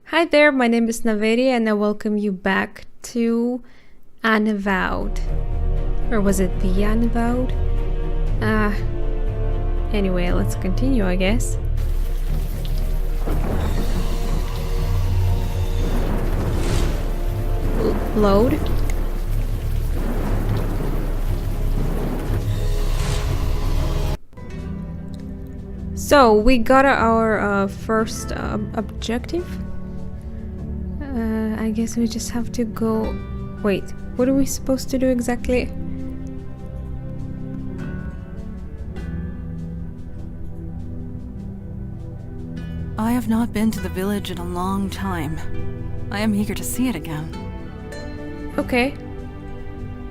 Hi there, my name is Naveri and I welcome you back to Unavowed. Or was it the Unavowed? Anyway, let's continue, I guess. Load. So, we got our first objective. I guess we just have to go... Wait, what are we supposed to do exactly? I have not been to the village in a long time. I am eager to see it again. Okay.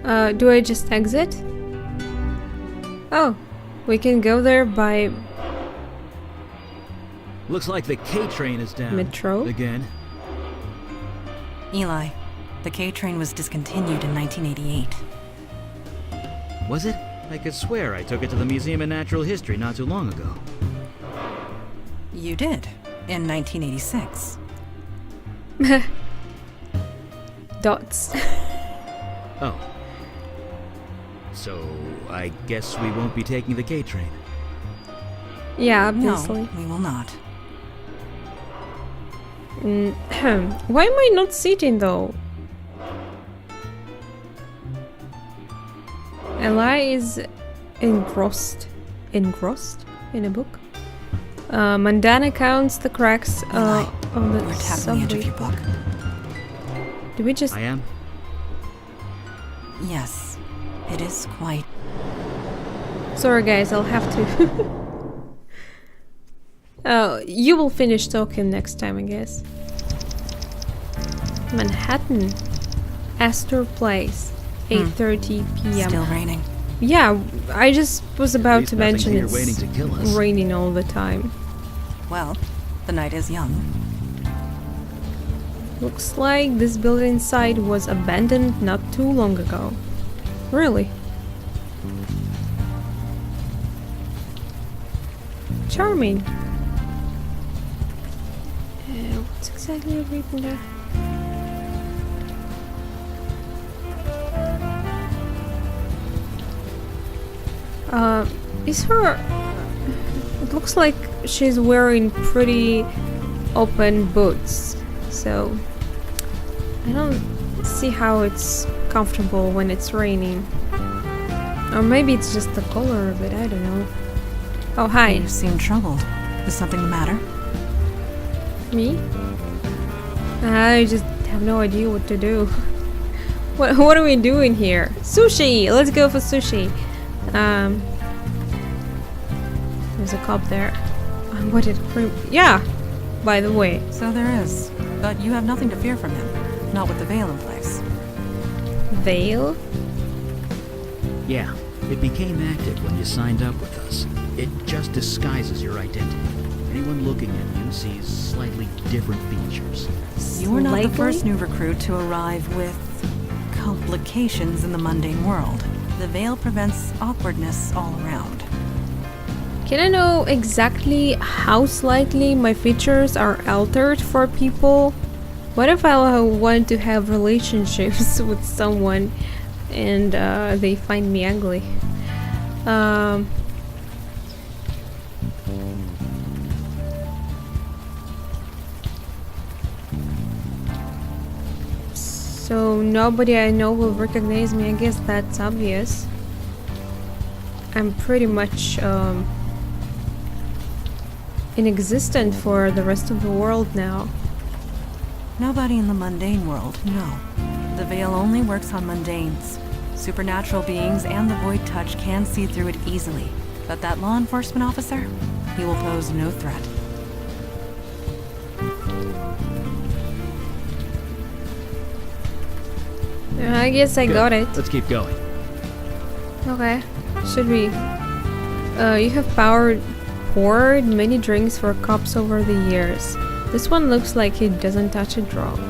Do I just exit? Oh, we can go there by... Looks like the K train is down. Metro? Again. Eli, the K train was discontinued in 1988. Was it? I could swear I took it to the Museum of Natural History not too long ago. You did, in 1986. Dots. Oh. So, I guess we won't be taking the K train. Yeah, obviously. No, we will not. Why am I not sitting though? Eli is engrossed in a book. Mandana counts the cracks Eli, on the you are tapping the edge of subway. your book. Do we just... I am? Yes, it is quite... Sorry guys, I'll have to... You will finish talking next time, I guess. Manhattan. Astor Place. 8:30 p.m. Still raining. Yeah, I just was At about least to nothing's mention here it's waiting to kill us. raining all the time. Well, the night is young. Looks like this building site was abandoned not too long ago. Really? Charming. What's exactly written there? Is her... It looks like she's wearing pretty open boots, so I don't see how it's comfortable when it's raining. Or maybe it's just the color of it, I don't know. Oh, hi. You seem troubled. Is something the matter? Me? I just have no idea what to do. What are we doing here? Sushi! Let's go for sushi. There's a cop there. What did cream? Yeah! By the way. So there is. But you have nothing to fear from him. Not with the veil in place. Veil? Yeah, it became active when you signed up with us. It just disguises your identity. Anyone looking at you sees slightly different features. You were not the Slightly? first new recruit to arrive with complications in the mundane world. The veil prevents awkwardness all around. Can I know exactly how slightly my features are altered for people? What if I want to have relationships with someone and they find me ugly? So nobody I know will recognize me. I guess that's obvious. I'm pretty much inexistent for the rest of the world now. Nobody in the mundane world, no. The veil only works on mundanes. Supernatural beings and the void touch can see through it easily. But that law enforcement officer, he will pose no threat. I guess I Good. got it. Let's keep going. Okay. Should we? You have poured many drinks for cops over the years. This one looks like he doesn't touch a drop.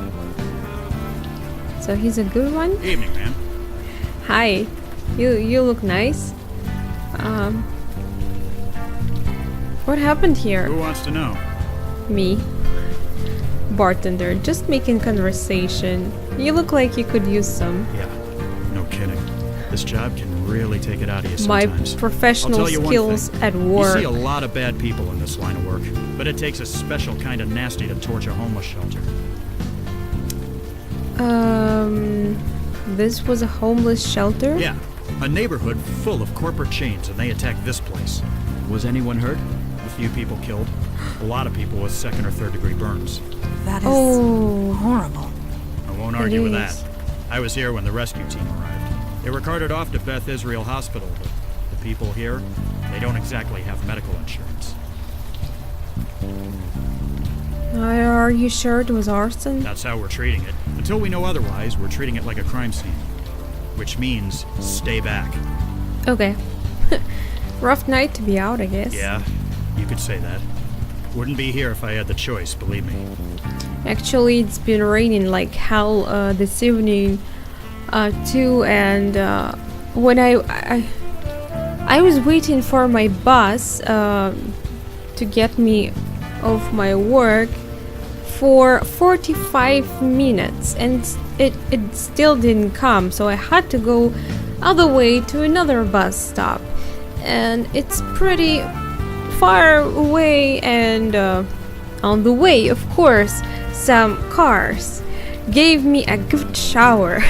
So he's a good one? Evening, ma'am. Hi. You look nice. What happened here? Who wants to know? Me. bartender, just making conversation. You look like you could use some. Yeah, no kidding. This job can really take it out of you My sometimes. professional I'll tell you one skills thing. at You work. see a lot of bad people in this line of work, but it takes a special kind of nasty to torch a homeless shelter. This was a homeless shelter? Yeah, a neighborhood full of corporate chains, and they attacked this place. Was anyone hurt? A few people killed, a lot of people with second or third degree burns. That is Oh, horrible. I won't argue with that. is. I was here when the rescue team arrived. They were carted off to Beth Israel Hospital, but the people here, they don't exactly have medical insurance. are you sure it was arson? That's how we're treating it. Until we know otherwise, we're treating it like a crime scene. Which means, stay back. Okay. Rough night to be out, I guess. Yeah, you could say that. Wouldn't be here if I had the choice, believe me. Actually, it's been raining like hell this evening too, and when I was waiting for my bus to get me off my work for 45 minutes, and it still didn't come, so I had to go all the way to another bus stop, and it's pretty far away, and on the way, of course, some cars gave me a good shower.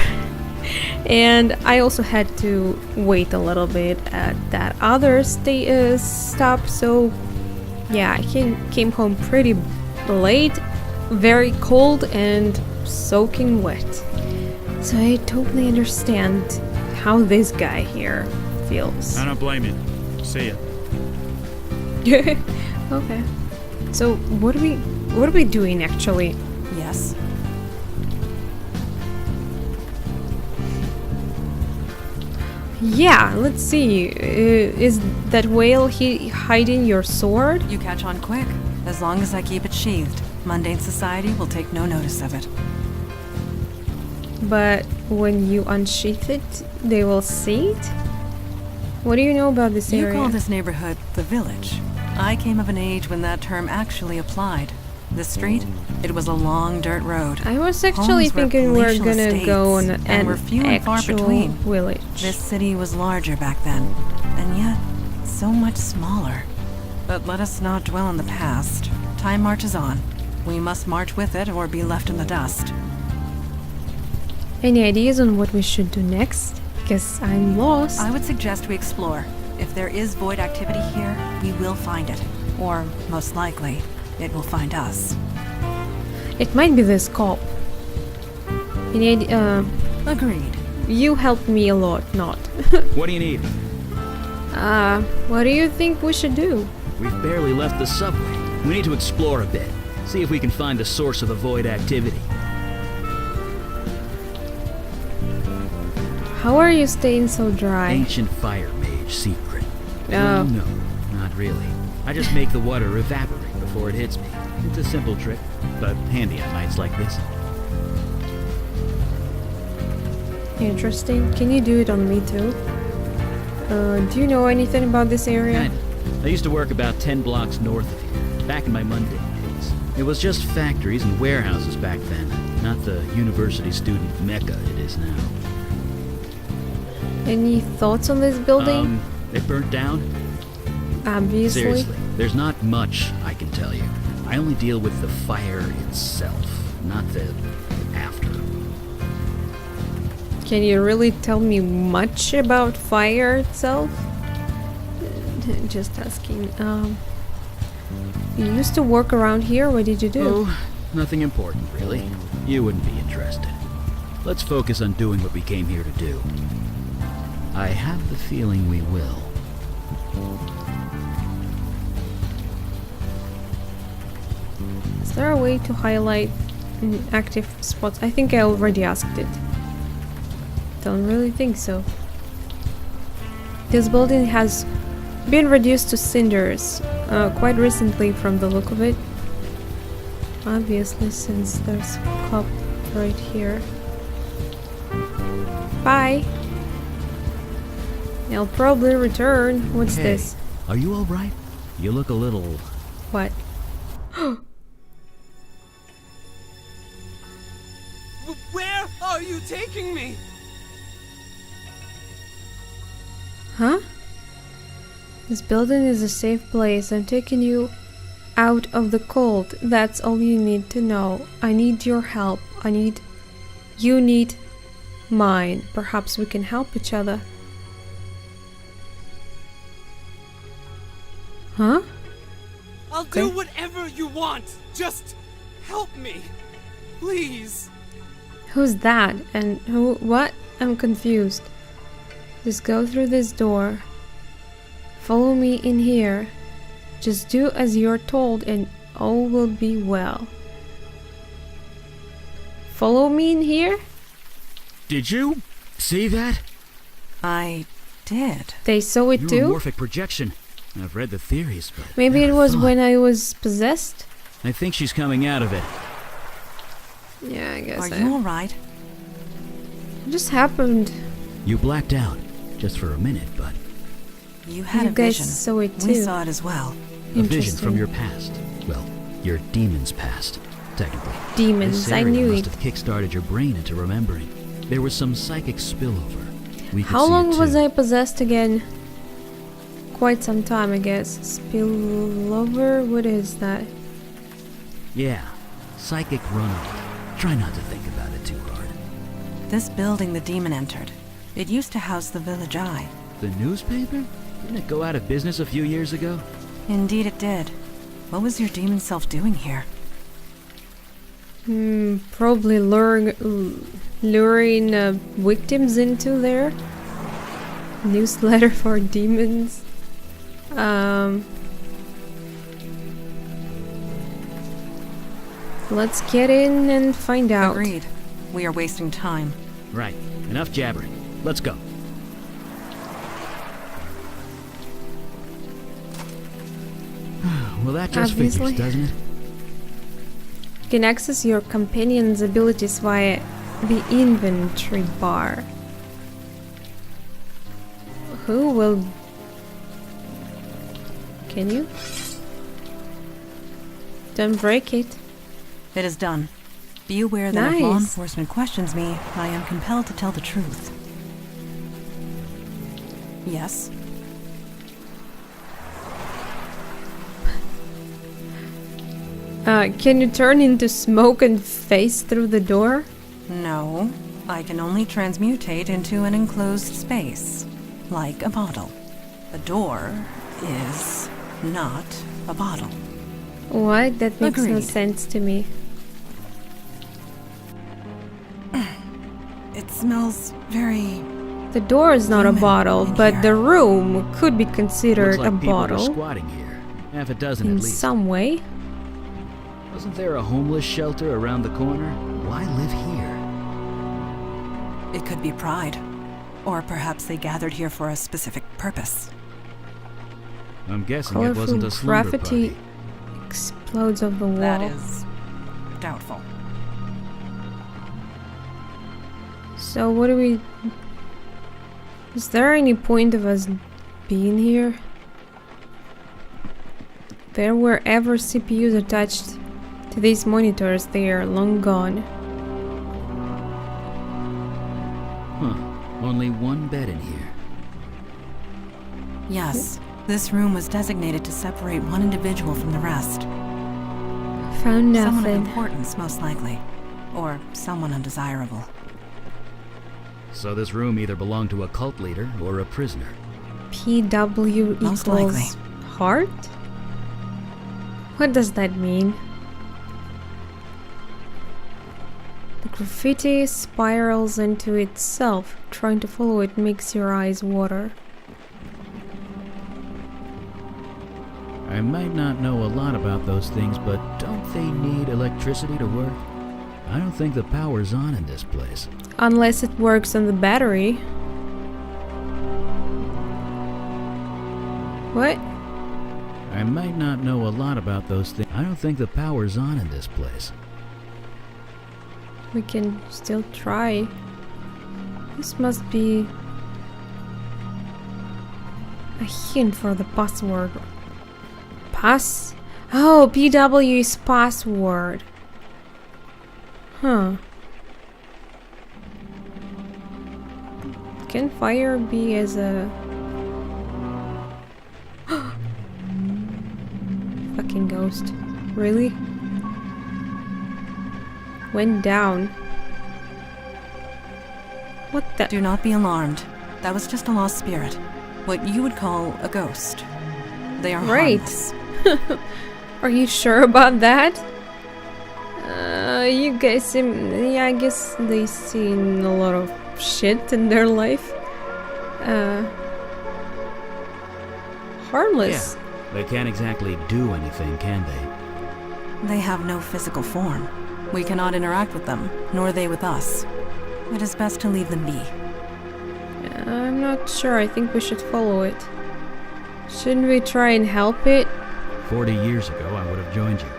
And I also had to wait a little bit at that other stop, so yeah, I came home pretty late, very cold and soaking wet. So I totally understand how this guy here feels. I don't blame you. See ya. Okay. So what are we doing actually? Yes. Yeah, let's see. Is that whale hiding your sword? You catch on quick. As long as I keep it sheathed, mundane society will take no notice of it. But when you unsheath it, they will see it? What do you know about this You area? call this neighborhood the village. I came of an age when that term actually applied. This street, it was a long dirt road. I was actually Homes were thinking we're palatial gonna estates, go on and an were few and far actual between. village. This city was larger back then, and yet so much smaller. But let us not dwell on the past. Time marches on. We must march with it or be left in the dust. Any ideas on what we should do next? Because I'm lost. I would suggest we explore. If there is void activity here, we will find it. Or, most likely, it will find us. It might be this cop. Any idea? Agreed. You helped me a lot, not. What do you need? What do you think we should do? We've barely left the subway. We need to explore a bit. See if we can find the source of the void activity. How are you staying so dry? Ancient fire mage secret. Oh. Well, no, not really. I just make the water evaporate before it hits me. It's a simple trick, but handy on nights like this. Interesting. Can you do it on me too? Do you know anything about this area? Kinda. I used to work about 10 blocks north of here, back in my mundane days. It was just factories and warehouses back then, not the university student mecca it is now. Any thoughts on this building? It burnt down? Obviously. Seriously, there's not much I can tell you. I only deal with the fire itself, not the after. Can you really tell me much about fire itself? Just asking. You used to work around here. What did you do? Oh, nothing important, really. You wouldn't be interested. Let's focus on doing what we came here to do. I have the feeling we will. Is there a way to highlight active spots? I think I already asked it. Don't really think so. This building has been reduced to cinders quite recently from the look of it. Obviously, since there's a cop right here. Bye! I'll probably return. What's Hey, this? Are you alright? You look a little... What? Where are you taking me? Huh? This building is a safe place. I'm taking you out of the cold. That's all you need to know. I need your help. You need mine. Perhaps we can help each other. Huh? I'll do Okay. whatever you want. Just help me. Please. Who's that? And who? What? I'm confused. Just go through this door. Follow me in here. Just do as you're told and all will be well. Follow me in here? Did you see that? I did. They saw it too? Neuromorphic projection. I've read the theories, but Maybe it never was thought. when I was possessed? I think she's coming out of it. Yeah, I guess Are you alright? It just happened. You blacked out, just for a minute, but You had You a guys vision. saw it We too. saw it as well. a vision Interesting. from your past. Well, your demon's past, technically. Demons, This I area knew must it. have kick-started your brain into remembering. There was some psychic spillover. We could How see long it was too. I possessed again? Quite some time, I guess. Spillover? What is that? Yeah, psychic runoff. Try not to think about it too hard. This building the demon entered. It used to house the Village Eye. The newspaper? Didn't it go out of business a few years ago? Indeed it did. What was your demon self doing here? Probably luring victims into there. Newsletter for demons. Let's get in and find out. Agreed. We are wasting time. Right. Enough jabbering. Let's go. Well, that just Obviously. figures, doesn't it? You can access your companion's abilities via the inventory bar. Who will... Can you? Don't break it. It is done. Be aware that if law Nice. enforcement questions me, I am compelled to tell the truth. Yes? Can you turn into smoke and face through the door? No. I can only transmutate into an enclosed space. Like a bottle. A door is not a bottle. What? That makes no Agreed. sense to me. It smells very... The door is not a Human bottle, in but here. the room could be considered Looks like a people were bottle squatting here. Half a dozen in at least. some way. Wasn't there a homeless shelter around the corner? Why live here? It could be pride. Or perhaps they gathered here for a specific purpose. I'm guessing it Colorful wasn't a slumber graffiti party. explodes off the wall. That is... doubtful. So what do we... Is there any point of us being here? There were ever CPUs attached to these monitors. They are long gone. Huh. Only one bed in here. Yes. This room was designated to separate one individual from the rest. Found Someone of nothing. importance, most likely. Or someone undesirable. So this room either belonged to a cult leader or a prisoner. PW Most equals likely. heart? What does that mean? The graffiti spirals into itself. Trying to follow it makes your eyes water. I might not know a lot about those things, but don't they need electricity to work? I don't think the power's on in this place. Unless it works on the battery. What? I might not know a lot about those things. I don't think the power's on in this place. We can still try. This must be a hint for the password. Oh, PW is password. Huh. Can fire be as a... Fucking ghost. Really? Went down. What the... Do not be alarmed. That was just a lost spirit. What you would call a ghost. They are Right. harmless. Are you sure about that? You guys seem... Yeah, I guess they've seen a lot of shit in their life. Harmless. Yeah, they can't exactly do anything, can they? They have no physical form. We cannot interact with them, nor they with us. It is best to leave them be. I'm not sure. I think we should follow it. Shouldn't we try and help it? 40 years ago, I would have joined you.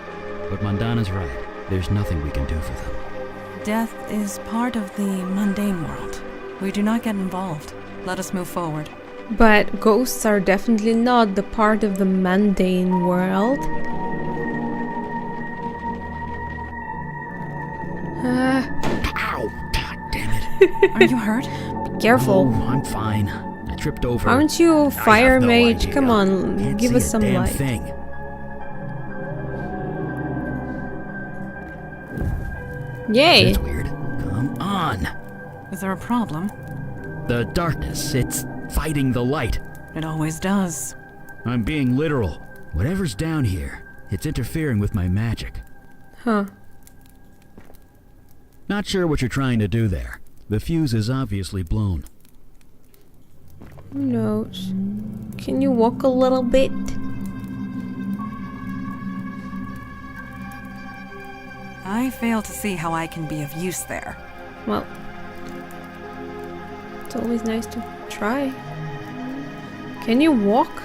But Mandana's right. There's nothing we can do for them. Death is part of the mundane world. We do not get involved. Let us move forward. But ghosts are definitely not the part of the mundane world. Ow! God damn it. Are you hurt? Be careful. Oh, I'm fine. I tripped over. Aren't you I fire have no mage? idea. Come on, Can't give see us a some damn light. thing. Yay! That's weird. Come on. Is there a problem? The darkness, it's fighting the light. It always does. I'm being literal. Whatever's down here, it's interfering with my magic. Huh. Not sure what you're trying to do there. The fuse is obviously blown. Who knows? Can you walk a little bit? I fail to see how I can be of use there. Well, it's always nice to try. Can you walk?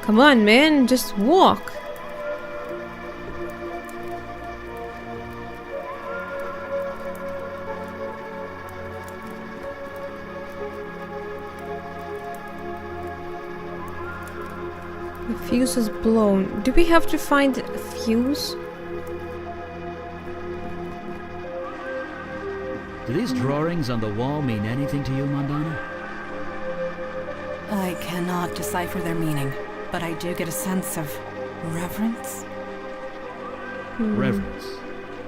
Come on, man, just walk. The fuse is blown. Do we have to find a fuse? Do these drawings on the wall mean anything to you, Mandana? I cannot decipher their meaning, but I do get a sense of reverence. Reverence.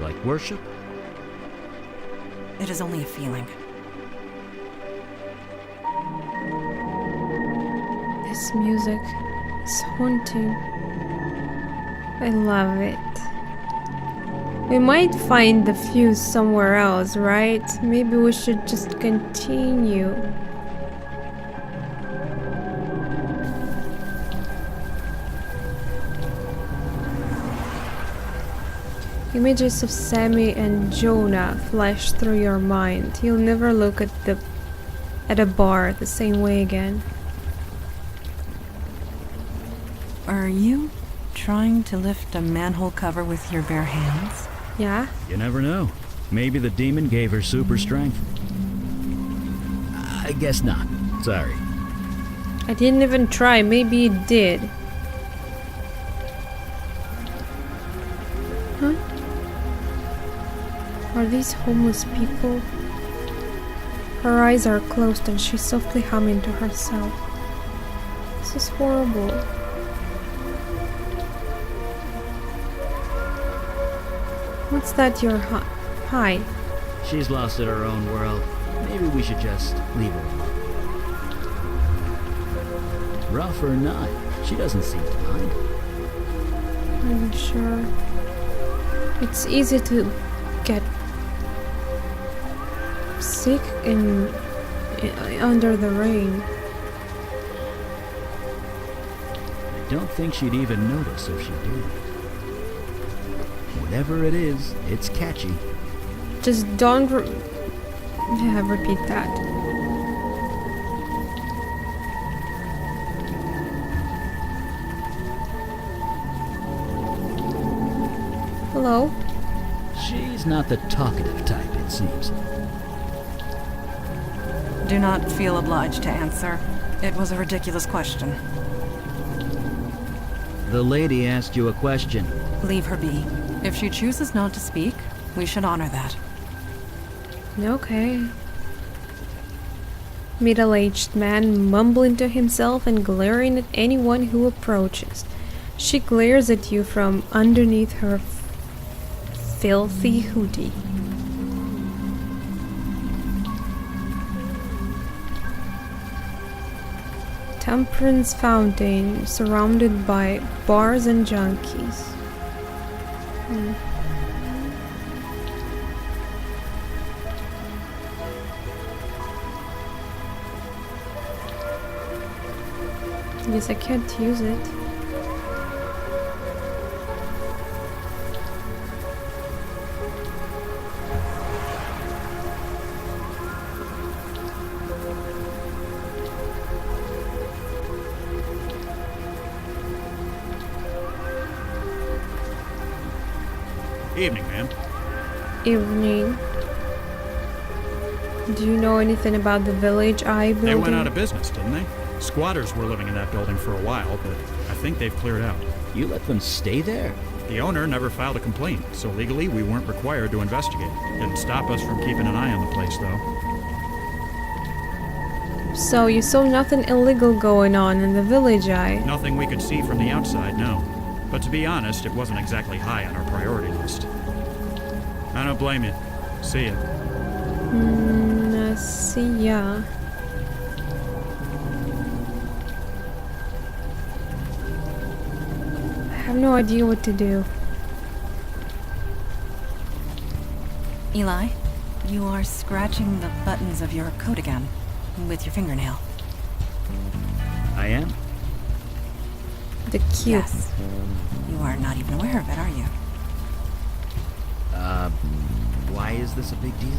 Like worship? It is only a feeling. This music is haunting. I love it. We might find the fuse somewhere else, right? Maybe we should just continue. Images of Sammy and Jonah flash through your mind. You'll never look at a bar the same way again. Are you trying to lift a manhole cover with your bare hands? Yeah? You never know. Maybe the demon gave her super strength. I guess not. Sorry. I didn't even try. Maybe it did. Huh? Are these homeless people? Her eyes are closed and she's softly humming to herself. This is horrible. What's that you're hi? She's lost in her own world. Maybe we should just leave her alone. Rough or not, she doesn't seem to mind. I'm sure. It's easy to get sick under the rain. I don't think she'd even notice if she did. Whatever it is, it's catchy. Just don't repeat that. Hello? She's not the talkative type, it seems. Do not feel obliged to answer. It was a ridiculous question. The lady asked you a question. Leave her be. If she chooses not to speak, we should honor that. Okay. Middle-aged man mumbling to himself and glaring at anyone who approaches. She glares at you from underneath her filthy hoodie. Temperance fountain surrounded by bars and junkies. Guess I can't use it. Evening, ma'am. Evening. Do you know anything about the Village Eye building? They went out of business, didn't they? Squatters were living in that building for a while, but I think they've cleared out. You let them stay there? The owner never filed a complaint, so legally we weren't required to investigate. Didn't stop us from keeping an eye on the place, though. So you saw nothing illegal going on in the Village Eye? Nothing we could see from the outside, no. But to be honest, it wasn't exactly high on our priority list. I don't blame you. See ya. See ya. I have no idea what to do. Eli, you are scratching the buttons of your coat again with your fingernail. I am. The cube. Yes. You are not even aware of it, are you? Why is this a big deal?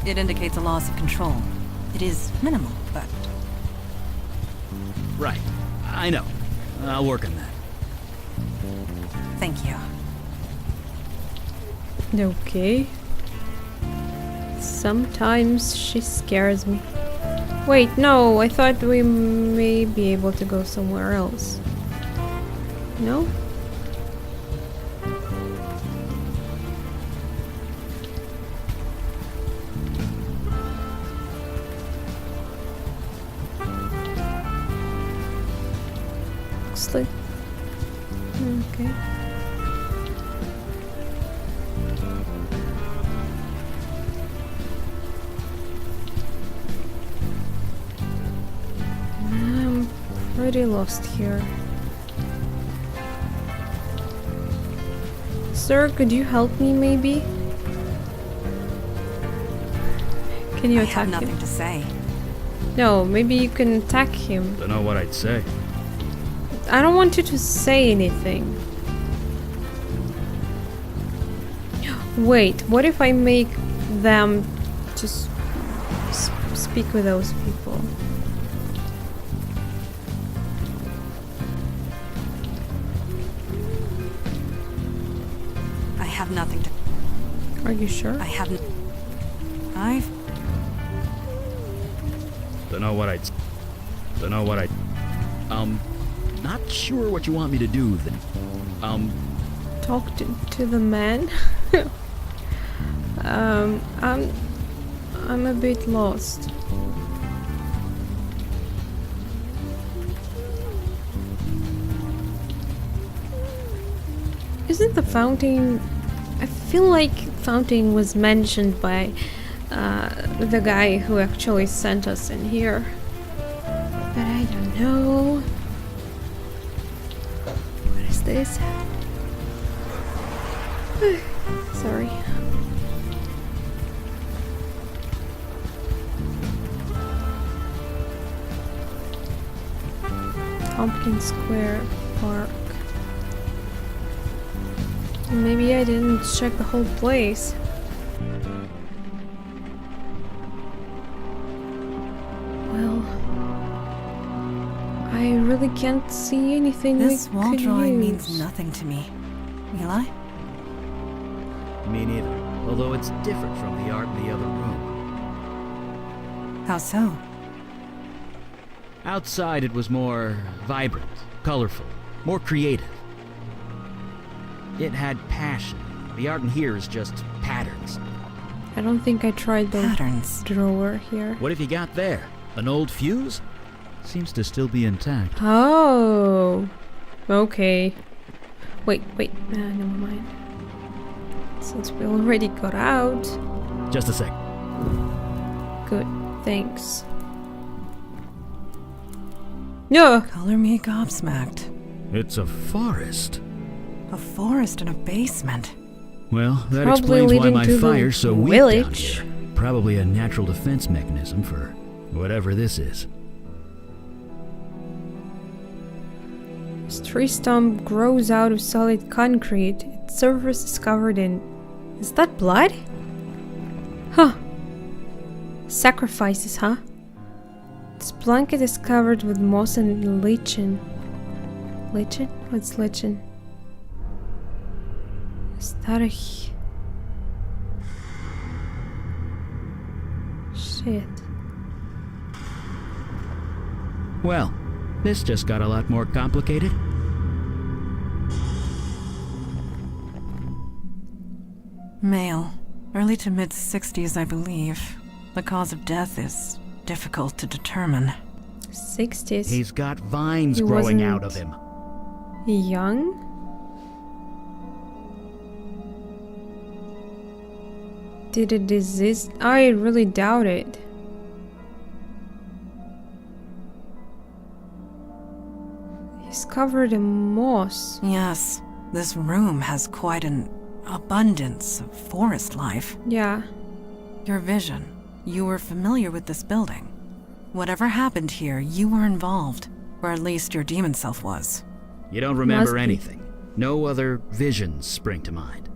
It indicates a loss of control. It is minimal, but Right. I know. I'll work on that. thank you. Okay. Sometimes she scares me. Wait, no, I thought we may be able to go somewhere else. No? Looks like... Okay. I'm pretty lost here. Sir, could you help me maybe? Can you I attack have nothing him? to say. No, maybe you can attack him. Don't know what I'd say. I don't want you to say anything. Wait, what if I make them just speak with those people? I have nothing to... Are you sure? I haven't... I've... Don't know what I'd... Don't know what I'd... Not sure what you want me to do then. Talk to the man. I'm a bit lost. Isn't the fountain... I feel like fountain was mentioned by the guy who actually sent us in here. But I don't know. What is this? Sorry. Tompkins Square Park. Maybe I didn't check the whole place. Well, I really can't see anything This we wall could drawing use. means nothing to me. Eli? Me neither. Although it's different from the art in the other room. How so? Outside it was more vibrant, colorful, more creative. It had passion. The art in here is just patterns. I don't think I tried the Patterns. drawer here. What have you got there? An old fuse? Seems to still be intact. Oh, okay. Wait, never mind. Since we already got out. Just a sec. Good, thanks. No! Color me gobsmacked. It's a forest. A forest in a basement. Well, that Probably explains why leading my to the fire's so weak down village. here. Probably a natural defense mechanism for whatever this is. This tree stump grows out of solid concrete. Its surface is covered in... Is that blood? Huh. Sacrifices, huh? This blanket is covered with moss and lichen. Lichen? What's lichen? Is that a... Shit. Well, this just got a lot more complicated. Male. Early to mid-60s, I believe. The cause of death is difficult to determine. 60s. He's got vines He growing wasn't- out of him. Young? Did it disease? I really doubt it. He's covered in moss. Yes, this room has quite an abundance of forest life. Yeah. Your vision. You were familiar with this building. Whatever happened here, you were involved. Or at least your demon self was. You don't remember Must be. anything. No other visions spring to mind.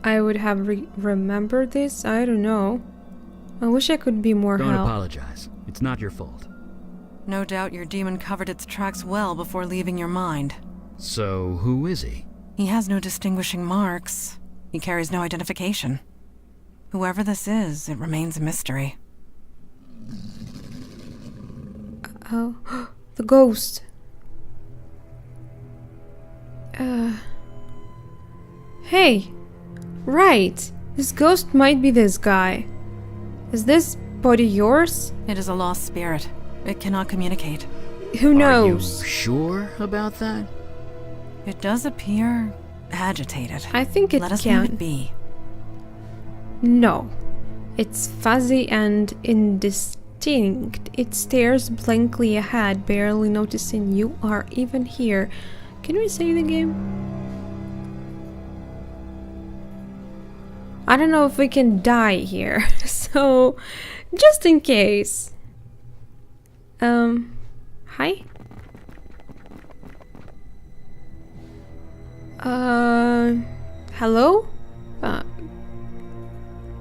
I would have remembered this. I don't know. I wish I could be more Don't help. apologize. It's not your fault. No doubt your demon covered its tracks well before leaving your mind. So, who is he? He has no distinguishing marks. He carries no identification. Whoever this is, it remains a mystery. Oh, the ghost. Hey, right. This ghost might be this guy. Is this body yours? It is a lost spirit. It cannot communicate. Who Are you knows? sure about that? It does appear agitated. I think it Let us leave can. it be. No. It's fuzzy and indistinct. It stares blankly ahead, barely noticing you are even here. Can we save the game? I don't know if we can die here, so just in case. Hi? Hello?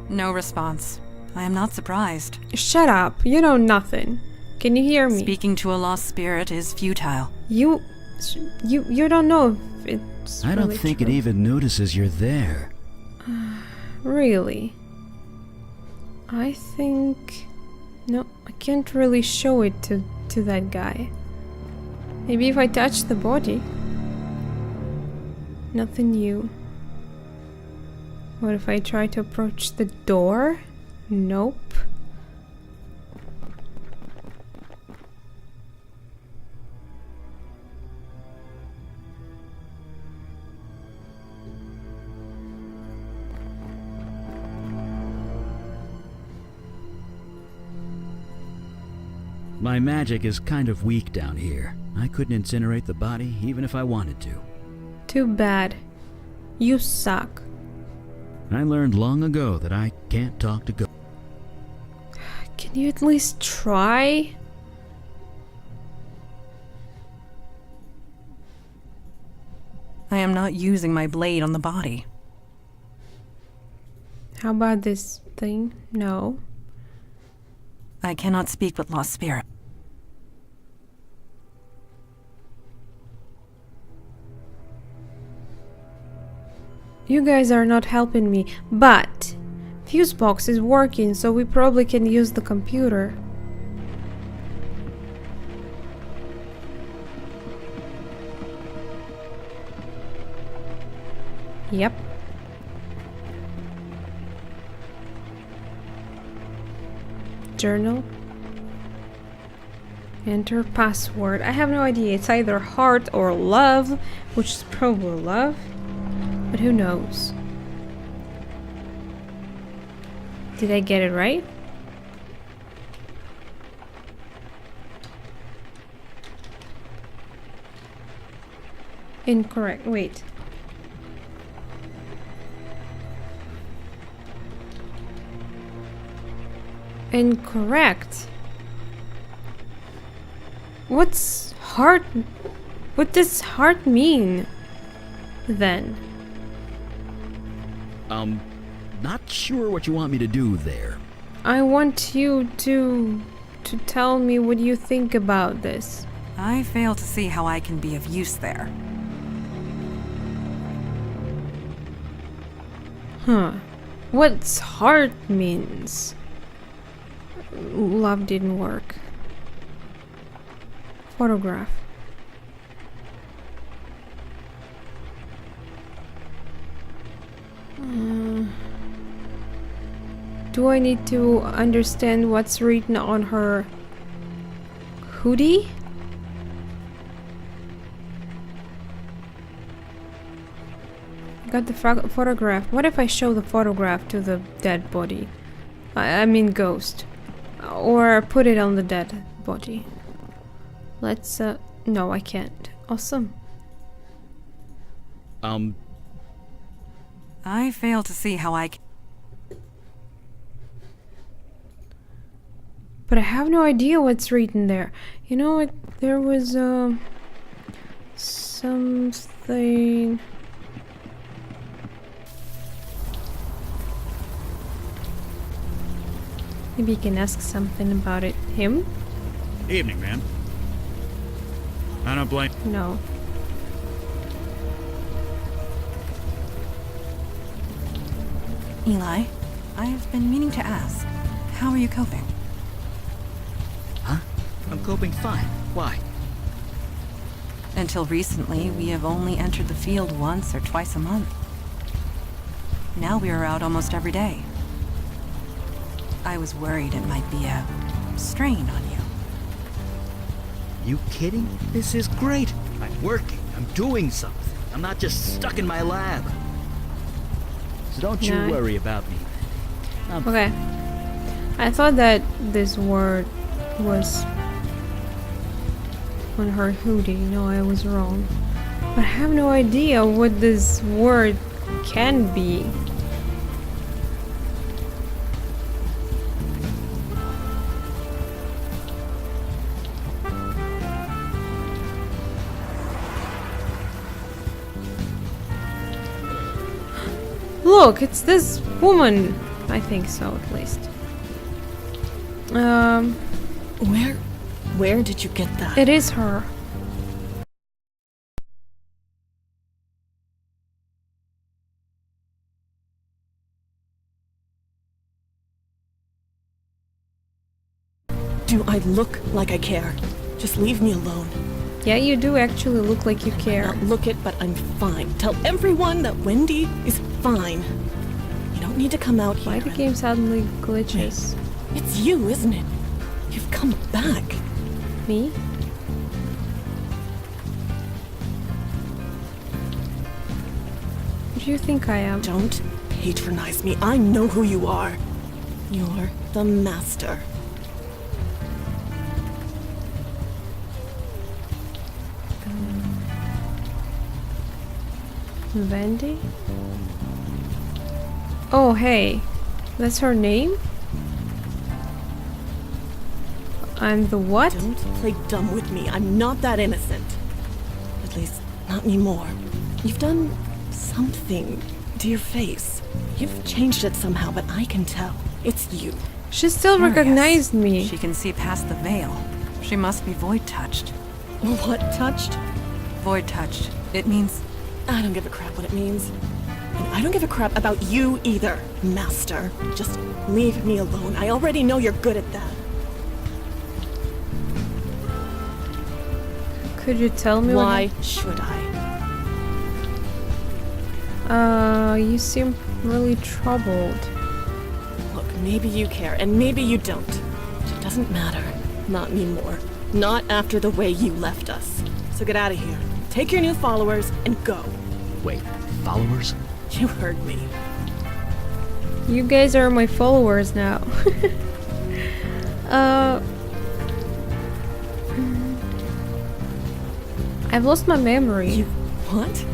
No response. I am not surprised. Shut up, you know nothing. Can you hear me? Speaking to a lost spirit is futile. You don't know if it's I don't really think true. it even notices you're there. Really? I think... No, I can't really show it to that guy. Maybe if I touch the body. Nothing new. What if I try to approach the door? Nope. My magic is kind of weak down here. I couldn't incinerate the body even if I wanted to. Too bad. You suck. I learned long ago that I can't talk to ghosts. Can you at least try? I am not using my blade on the body. How about this thing? No. I cannot speak with lost spirit. You guys are not helping me, but fuse box is working, so we probably can use the computer. Yep. Journal. Enter password. I have no idea. It's either heart or love, which is probably love. But who knows? Did I get it right? Incorrect. Wait. Incorrect. What's heart? What does heart mean? Then. Not sure what you want me to do there. I want you to tell me what you think about this. I fail to see how I can be of use there. Huh. What's heart means? Love didn't work. Photograph. Do I need to understand what's written on her hoodie? Got the photograph. What if I show the photograph to the dead body? I mean ghost. Or put it on the dead body. Let's, no, I can't. Awesome. I fail to see how I can. But I have no idea what's written there. You know what? There was, something... Maybe you can ask something about it. Him? Evening, ma'am. I don't blame. No. Eli, I have been meaning to ask, how are you coping? Huh? I'm coping fine. Why? Until recently, we have only entered the field once or twice a month. Now we are out almost every day. I was worried it might be a strain on you. You kidding? This is great. I'm working. I'm doing something. I'm not just stuck in my lab. So don't you No. worry about me. Okay. I thought that this word was on her hoodie. No, I was wrong. But I have no idea what this word can be. Look, it's this woman. I think so, at least. Where did you get that? It is her. Do I look like I care? Just leave me alone. Yeah, you do actually look like you care. Not look it, but I'm fine. Tell everyone that Wendy is fine. You don't need to come out here. Why the and- game suddenly glitches? It's you, isn't it? You've come back. Me? Who do you think I am? Don't patronize me. I know who you are. You're the master. Wendy? Oh, hey. That's her name? I'm the what? Don't play dumb with me. I'm not that innocent. At least, not anymore. You've done something to your face. You've changed it somehow, but I can tell. It's you. She still Curious. recognized me. She can see past the veil. She must be void-touched. What touched? Void-touched. It means... I don't give a crap what it means. And I don't give a crap about you either, master. Just leave me alone. I already know you're good at that. Could you tell me Why should I? You seem really troubled. Look, maybe you care, and maybe you don't. It doesn't matter. Not anymore. Not after the way you left us. So get out of here. Take your new followers and go. Wait, followers? You heard me. You guys are my followers now. I've lost my memory. You... what?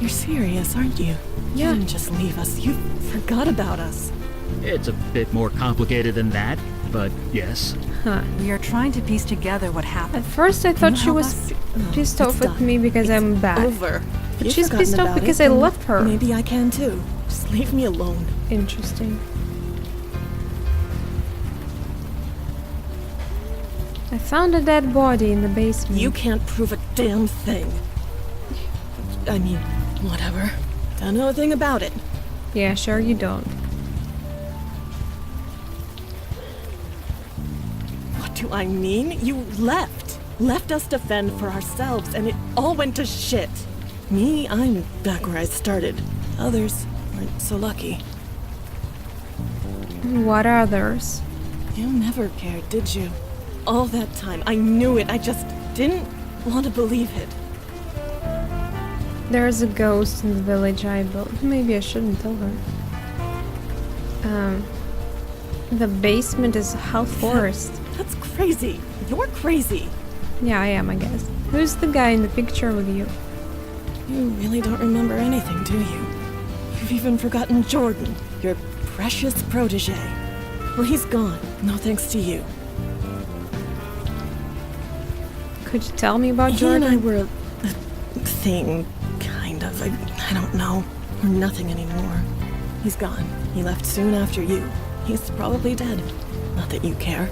You're serious, aren't you? Yeah. You didn't just leave us. You forgot about us. It's a bit more complicated than that, but yes. Huh. We are trying to piece together what happened. At first I Can thought you she help was us? pissed It's off at done. me because It's I'm bad. over. But You've she's forgotten pissed off about because it, I then left her. Maybe I can too. Just leave me alone. Interesting. I found a dead body in the basement. You can't prove a damn thing. I mean, whatever. Don't know a thing about it. Yeah, sure you don't. What do I mean? You left. Left us to fend for ourselves, and it all went to shit. Me, I'm back where I started. Others weren't so lucky. What others? You never cared, did you? All that time, I knew it. I just didn't want to believe it. There's a ghost in the village I built. Maybe I shouldn't tell her. The basement is half forest. That's crazy. You're crazy. Yeah, I am, I guess. Who's the guy in the picture with you? You really don't remember anything, do you? You've even forgotten Jordan, your precious protege. Well, he's gone. No thanks to you. Could you tell me about He Jordan? and I were a thing, kind of. I don't know. We're nothing anymore. He's gone. He left soon after you. He's probably dead. Not that you care.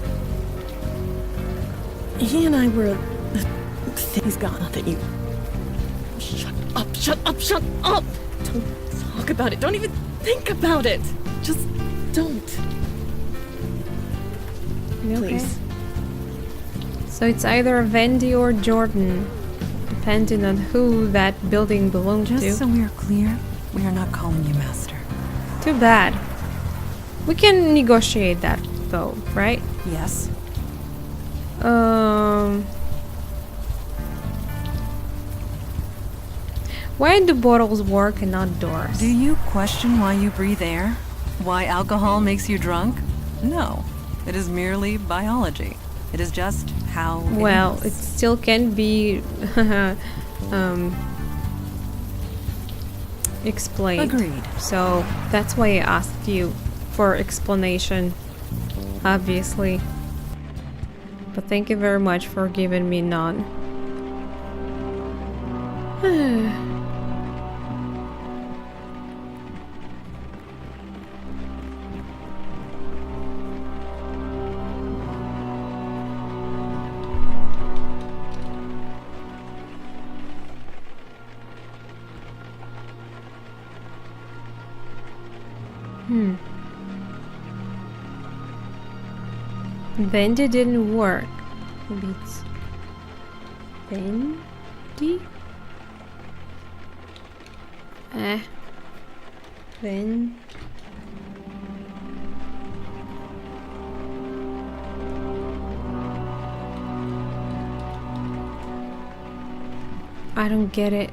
He and I were a thing. He's gone. Not that you... Shut up, shut up, shut up! Don't talk about it. Don't even think about it. Just don't. You okay? Please. So it's either Wendy or Jordan, depending on who that building belonged to. Just so we are clear, we are not calling you master. Too bad. We can negotiate that, though, right? Yes? Why do bottles work and not doors? Do you question why you breathe air? Why alcohol makes you drunk? No. It is merely biology. It is just how Well, it it is. still can be explained. Agreed. So that's why I asked you for explanation, obviously. But thank you very much for giving me none. Bendy didn't work. Maybe it's Bendy? Ben. I don't get it.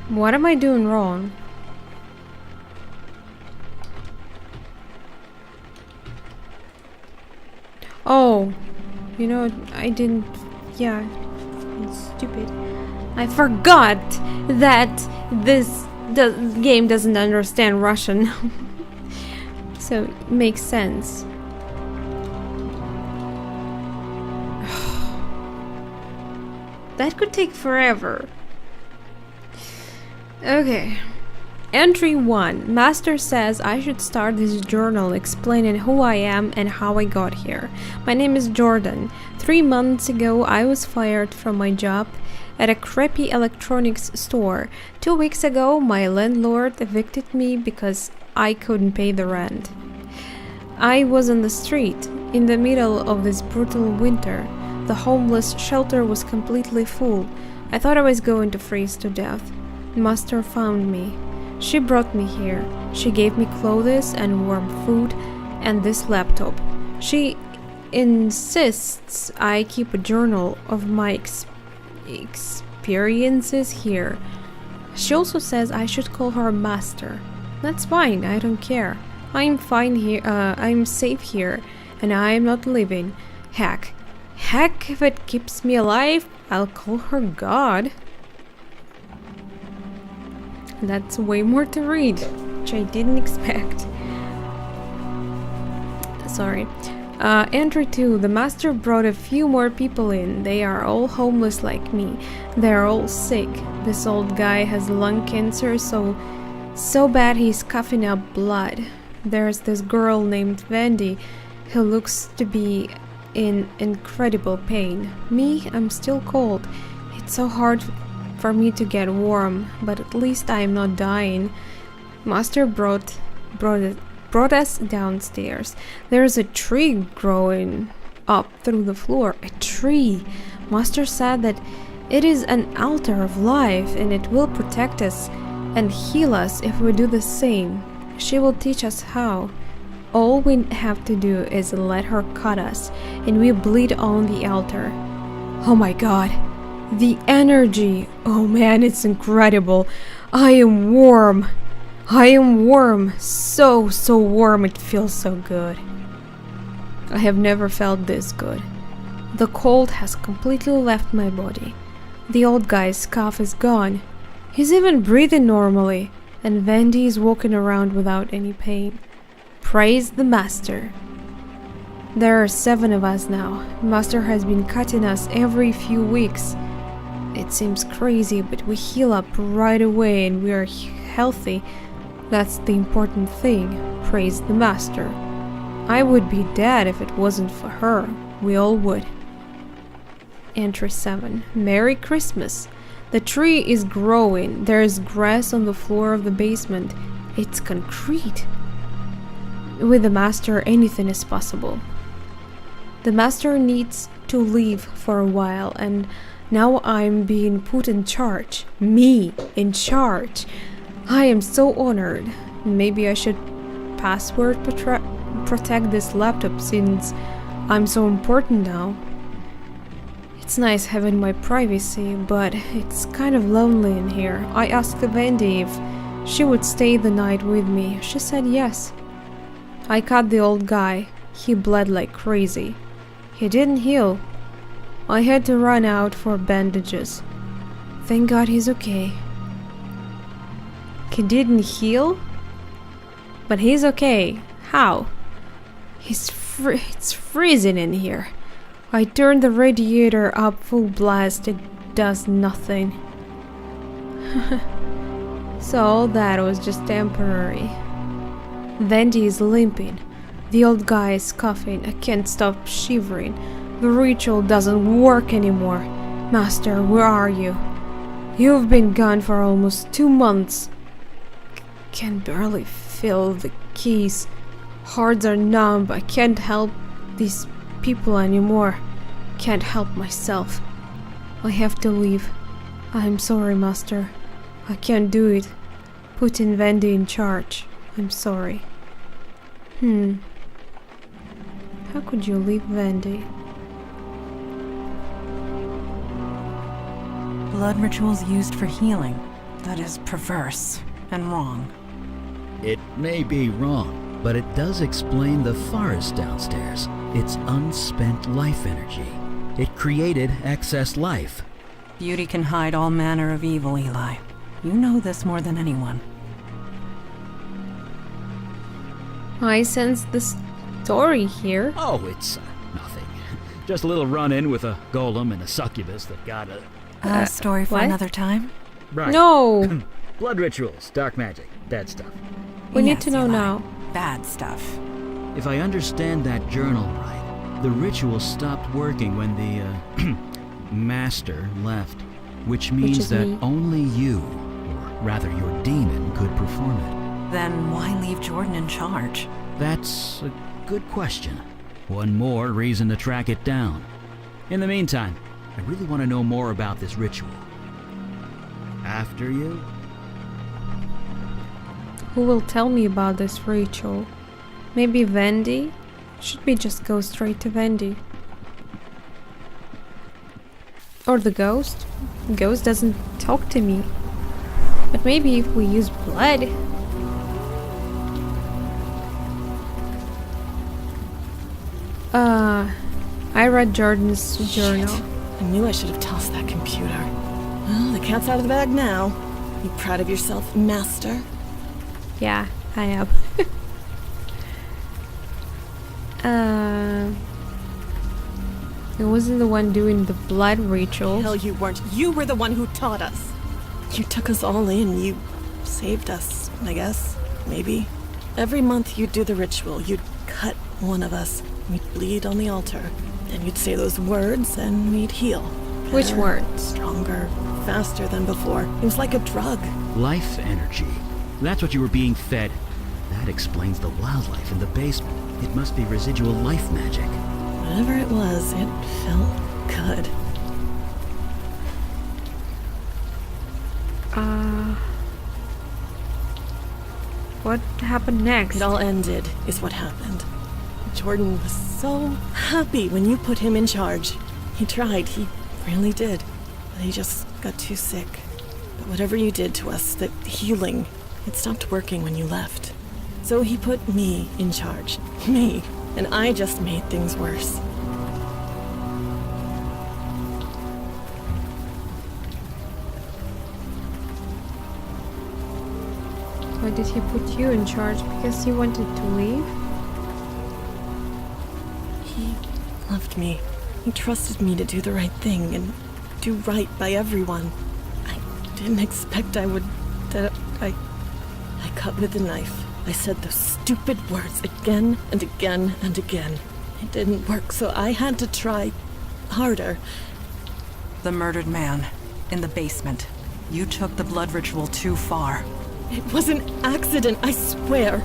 What am I doing wrong? Oh, you know, I didn't. Yeah, it's stupid. I forgot that the game doesn't understand Russian. So it makes sense. That could take forever. Okay. Entry 1. Master says I should start this journal explaining who I am and how I got here. My name is Jordan. 3 months ago, I was fired from my job at a crappy electronics store. 2 weeks ago, my landlord evicted me because I couldn't pay the rent. I was on the street in the middle of this brutal winter. The homeless shelter was completely full. I thought I was going to freeze to death. Master found me. She brought me here. She gave me clothes and warm food and this laptop. She insists I keep a journal of my experiences here. She also says I should call her Master. That's fine, I don't care. I'm fine here, I'm safe here, and I'm not leaving. Heck, if it keeps me alive, I'll call her God. That's way more to read, which I didn't expect. Sorry. Entry 2. The master brought a few more people in. They are all homeless like me. They are all sick. This old guy has lung cancer, so bad he's coughing up blood. There's this girl named Wendy who looks to be in incredible pain. Me, I'm still cold. It's so hard for me to get warm, but at least I am not dying. Master brought us downstairs. There's a tree growing up through the floor. A tree. Master said that it is an altar of life and it will protect us and heal us if we do the same. She will teach us how. All we have to do is let her cut us and we bleed on the altar. Oh my god. The energy. Oh man, it's incredible. I am warm. So warm, it feels so good. I have never felt this good. The cold has completely left my body. The old guy's cough is gone. He's even breathing normally, and Wendy is walking around without any pain. Praise the Master. There are 7 of us now. Master has been cutting us every few weeks. It seems crazy, but we heal up right away and we are healthy. That's the important thing. Praise the Master. I would be dead if it wasn't for her. We all would. Entry 7. Merry Christmas. The tree is growing. There is grass on the floor of the basement. It's concrete. With the Master, anything is possible. The Master needs to leave for a while, and now I'm being put in charge. Me in charge. I am so honored. Maybe I should password protect this laptop since I'm so important now. It's nice having my privacy, but it's kind of lonely in here. I asked Wendy if she would stay the night with me. She said yes. I cut the old guy. He bled like crazy. He didn't heal. I had to run out for bandages. Thank God he's okay. He didn't heal? But he's okay. How? It's freezing in here. I turned the radiator up full blast. It does nothing. So all that was just temporary. Wendy is limping. The old guy is coughing. I can't stop shivering. The ritual doesn't work anymore. Master, where are you? You've been gone for almost 2 months. Can barely feel the keys. Hearts are numb. I can't help these people anymore. Can't help myself. I have to leave. I'm sorry, Master. I can't do it. Putting Wendy in charge. I'm sorry. How could you leave Wendy? Blood rituals used for healing. That is perverse and wrong. It may be wrong, but it does explain the forest downstairs. It's unspent life energy. It created excess life. Beauty can hide all manner of evil, Eli. You know this more than anyone. I sense the story here. Oh, it's nothing. Just a little run-in with a golem and a succubus that got a... A story for what? another time? Right. No! Blood rituals, dark magic, that stuff. We need Yes, to know Eli. now. Bad stuff. If I understand that journal right, The ritual stopped working when the, master left, which means is that me. only you, or rather your demon, could perform it. Then why leave Jordan in charge? That's a good question. One more reason to track it down. In the meantime, I really want to know more about this ritual. After you? Who will tell me about this ritual? Maybe Wendy? Should we just go straight to Wendy? Or the ghost? The ghost doesn't talk to me. But maybe if we use blood... I read Jordan's journal. Shit. I knew I should have tossed that computer. Well, the cat's out of the bag now. You proud of yourself, Master? Yeah, I am. It wasn't the one doing the blood ritual. Hell, you weren't. You were the one who taught us. You took us all in. You saved us, I guess. Maybe. Every month you'd do the ritual. You'd cut one of us. We'd bleed on the altar. Then you'd say those words and we'd heal. Which Better, words? Stronger, faster than before. It was like a drug. Life energy. That's what you were being fed. That explains the wildlife in the basement. It must be residual life magic. Whatever it was, it felt good. What happened next? It all ended, is what happened. Jordan was so happy when you put him in charge. He tried, he really did. But he just got too sick. But whatever you did to us, the healing, it stopped working when you left. So he put me in charge. Me. And I just made things worse. Why did he put you in charge? Because he wanted to leave? He loved me. He trusted me to do the right thing and do right by everyone. I didn't expect I would... I cut with the knife. I said those stupid words again and again and again. It didn't work, so I had to try harder. The murdered man. In the basement. You took the blood ritual too far. It was an accident, I swear.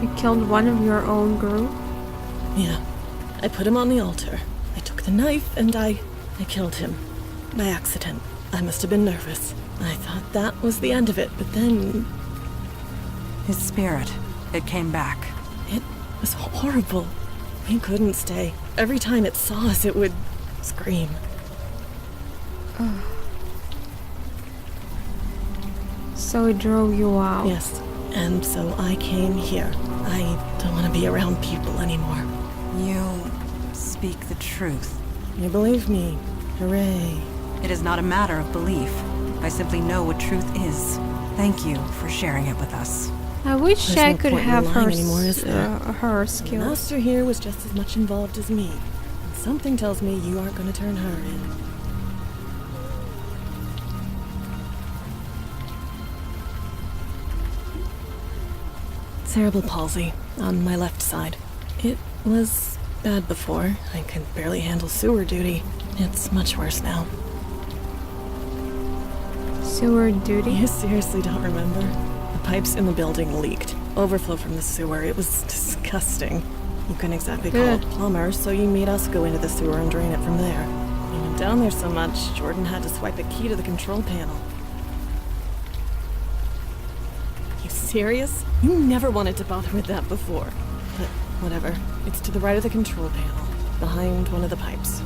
You killed one of your own group? Yeah. I put him on the altar. I took the knife and I killed him. By accident. I must have been nervous. I thought that was the end of it, but then... His spirit. It came back. It was horrible. We couldn't stay. Every time it saw us, it would scream. So it drove you out? Yes, and so I came here. I don't want to be around people anymore. You speak the truth. You believe me? Hooray. It is not a matter of belief. I simply know what truth is. Thank you for sharing it with us. I wish There's I no could point in have lying her, anymore, is there? her The skills. master here was just as much involved as me. And something tells me you aren't going to turn her in. Cerebral palsy on my left side. It was bad before. I could barely handle sewer duty. It's much worse now. Sewer duty? You seriously don't remember? The pipes in the building leaked. Overflow from the sewer. It was disgusting. You couldn't exactly call a Ugh. plumber, so you made us go into the sewer and drain it from there. We went down there so much, Jordan had to swipe a key to the control panel. You serious? You never wanted to bother with that before. But whatever. It's to the right of the control panel, behind one of the pipes.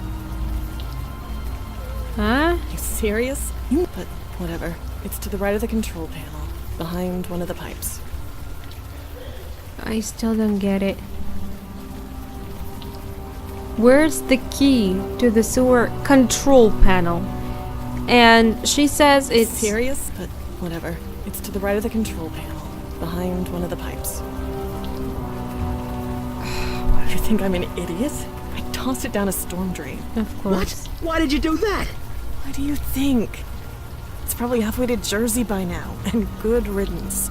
Huh? You serious? But whatever. It's to the right of the control panel, behind one of the pipes. I still don't get it. Where's the key to the sewer control panel? And she says it's... Serious? But whatever. It's to the right of the control panel, behind one of the pipes. You think I'm an idiot? I tossed it down a storm drain. Of course. What? Why did you do that? What do you think? It's probably halfway to Jersey by now, and good riddance.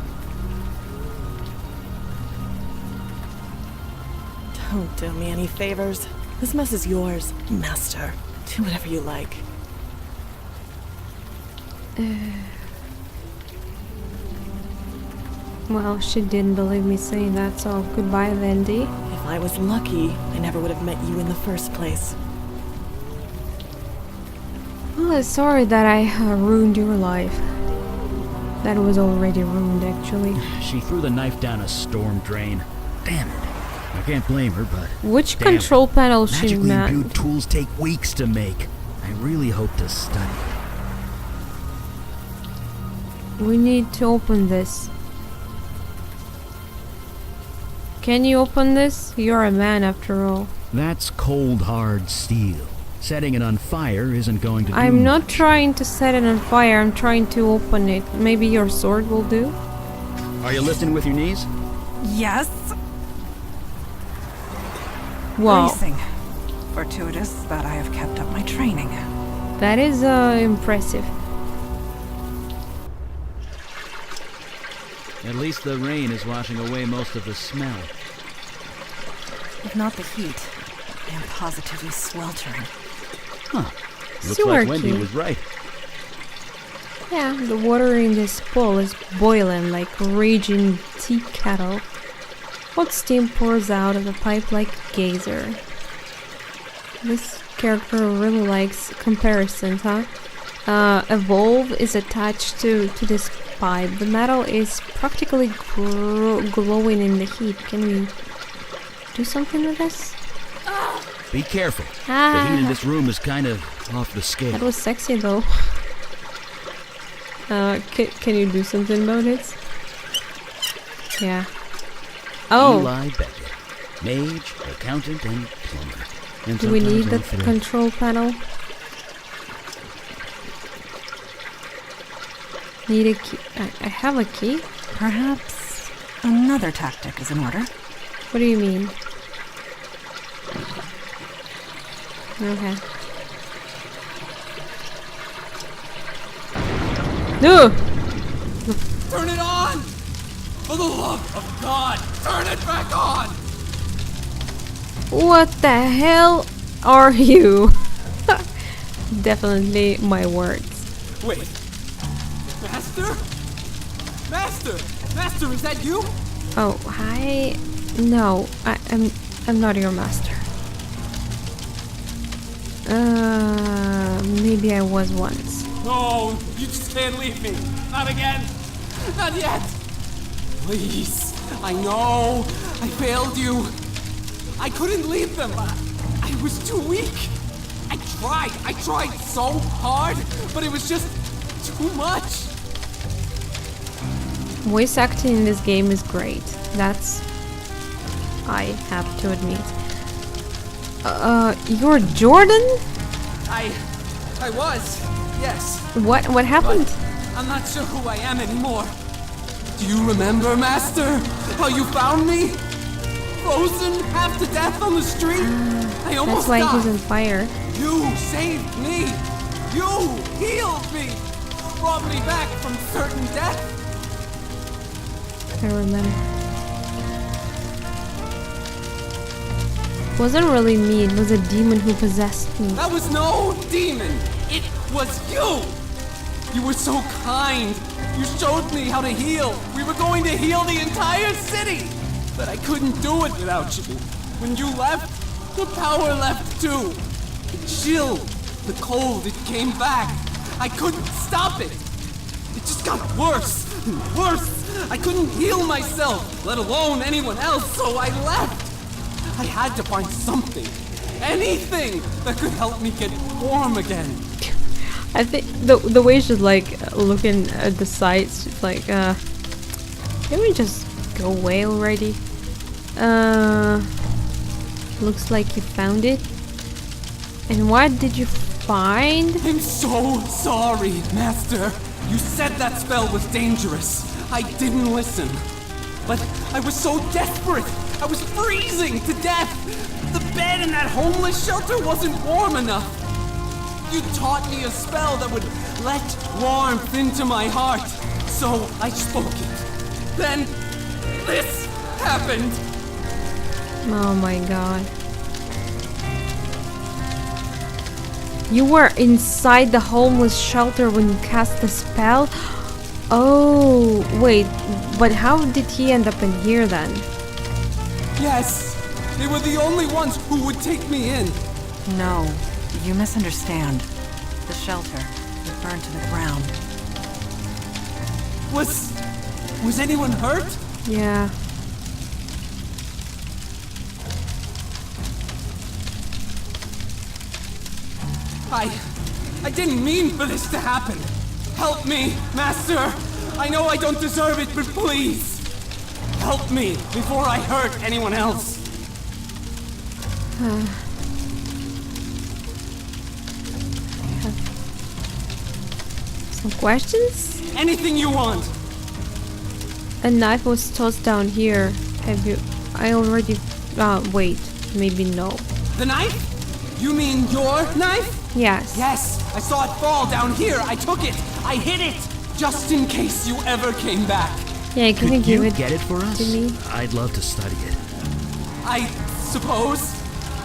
Don't do me any favors. This mess is yours, Master. Do whatever you like. Well, she didn't believe me saying that, so goodbye then, Dee. If I was lucky, I never would have met you in the first place. Well, sorry that I ruined your life. That was already ruined, actually. She threw the knife down a storm drain. Damn it. I can't blame her, but... Which damn control it. panel she Magically meant? imbued tools take weeks to make. I really hope to study. We need to open this. Can you open this? You're a man after all. That's cold, hard steel. Setting it on fire isn't going to do I'm not much. trying to set it on fire, I'm trying to open it. Maybe your sword will do? Are you lifting with your knees? Yes. Wow, Bracing. Fortuitous that I have kept up my training. that is impressive. At least the rain is washing away most of the smell. If not the heat, I am positively sweltering. Huh. Looks like Wendy Syrky. was right. Yeah, the water in this pool is boiling like raging tea kettle. Hot steam pours out of the pipe like a geyser. This character really likes comparisons, huh? A valve is attached to this pipe. The metal is practically glowing in the heat. Can we do something with this? Be careful. The heat in Ah, this room is kind of off the scale. that was sexy though. Can you do something about it? Yeah. Oh, Eli Beckett. Mage, accountant, and plumber. And do we sometimes need all the three. control panel? Need a key? I have a key? Perhaps another tactic is in order. What do you mean? Okay. No! Turn it on! For the love of God, turn it back on! What the hell are you? Definitely my words. Wait. Master? Master! Master, is that you? Oh, hi. No, I'm not your master. Maybe I was once. No, you just can't leave me. Not again. Not yet. Please. I know. I failed you. I couldn't leave them. I was too weak. I tried so hard, but it was just too much. Voice acting in this game is great. That's... I have to admit. You're Jordan? I was, yes. What happened? But I'm not sure who I am anymore. Do you remember, Master? How you found me? Frozen, half to death on the street? I That's almost why died. he's on fire. You saved me! You healed me! Brought me back from certain death! I remember. It wasn't really me, it was a demon who possessed me. That was no demon! It was you! You were so kind! You showed me how to heal! We were going to heal the entire city! But I couldn't do it without you. When you left, the power left too. The chill, the cold, it came back. I couldn't stop it. It just got worse and worse. I couldn't heal myself, let alone anyone else, so I left. I had to find something, anything that could help me get warm again. I think the way she's like looking at the sights, she's like, can we just go away already? Looks like you found it. And what did you find? I'm so sorry, Master. You said that spell was dangerous. I didn't listen. But I was so desperate. I was freezing to death. The bed in that homeless shelter wasn't warm enough. You taught me a spell that would let warmth into my heart. So I spoke it. Then this happened. Oh my god. You were inside the homeless shelter when you cast the spell? Oh, wait. But how did he end up in here then? Yes, they were the only ones who would take me in. No, you misunderstand. The shelter, it burned to the ground. Was anyone hurt? Yeah. I didn't mean for this to happen. Help me, Master. I know I don't deserve it, but please. Help me before I hurt anyone else. Some questions? Anything you want. A knife was tossed down here. Have you... I already... wait. Maybe no. The knife? You mean your knife? Yes. Yes, I saw it fall down here. I took it. I hid it. Just in case you ever came back. Yeah, can you Could give you it get it for us? to me? I'd love to study it. I suppose.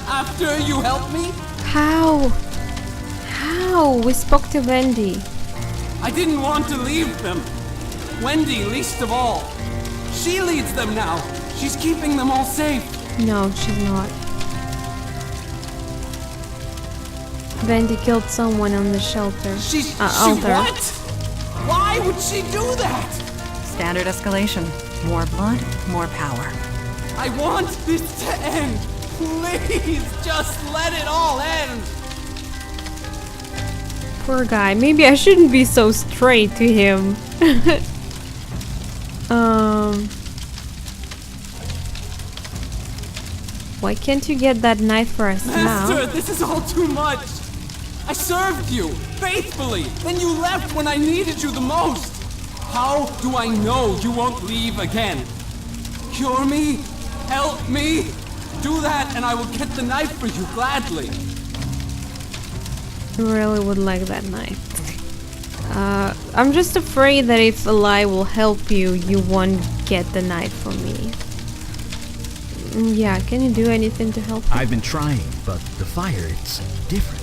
After you help me? How? How? We spoke to Wendy. I didn't want to leave them. Wendy least of all. She leads them now. She's keeping them all safe. No, she's not. Wendy killed someone on the shelter. She altar. what? Why would she do that? Standard escalation. More blood, more power. I want this to end. Please, just let it all end. Poor guy. Maybe I shouldn't be so straight to him. Why can't you get that knife for us Master, now? this is all too much. I served you faithfully, then you left when I needed you the most. How do I know you won't leave again? Cure me? Help me? Do that and I will get the knife for you gladly. I really would like that knife. I'm just afraid that if a lie will help you, you won't get the knife from me. Yeah, can you do anything to help? I've been trying, but the fire, it's different.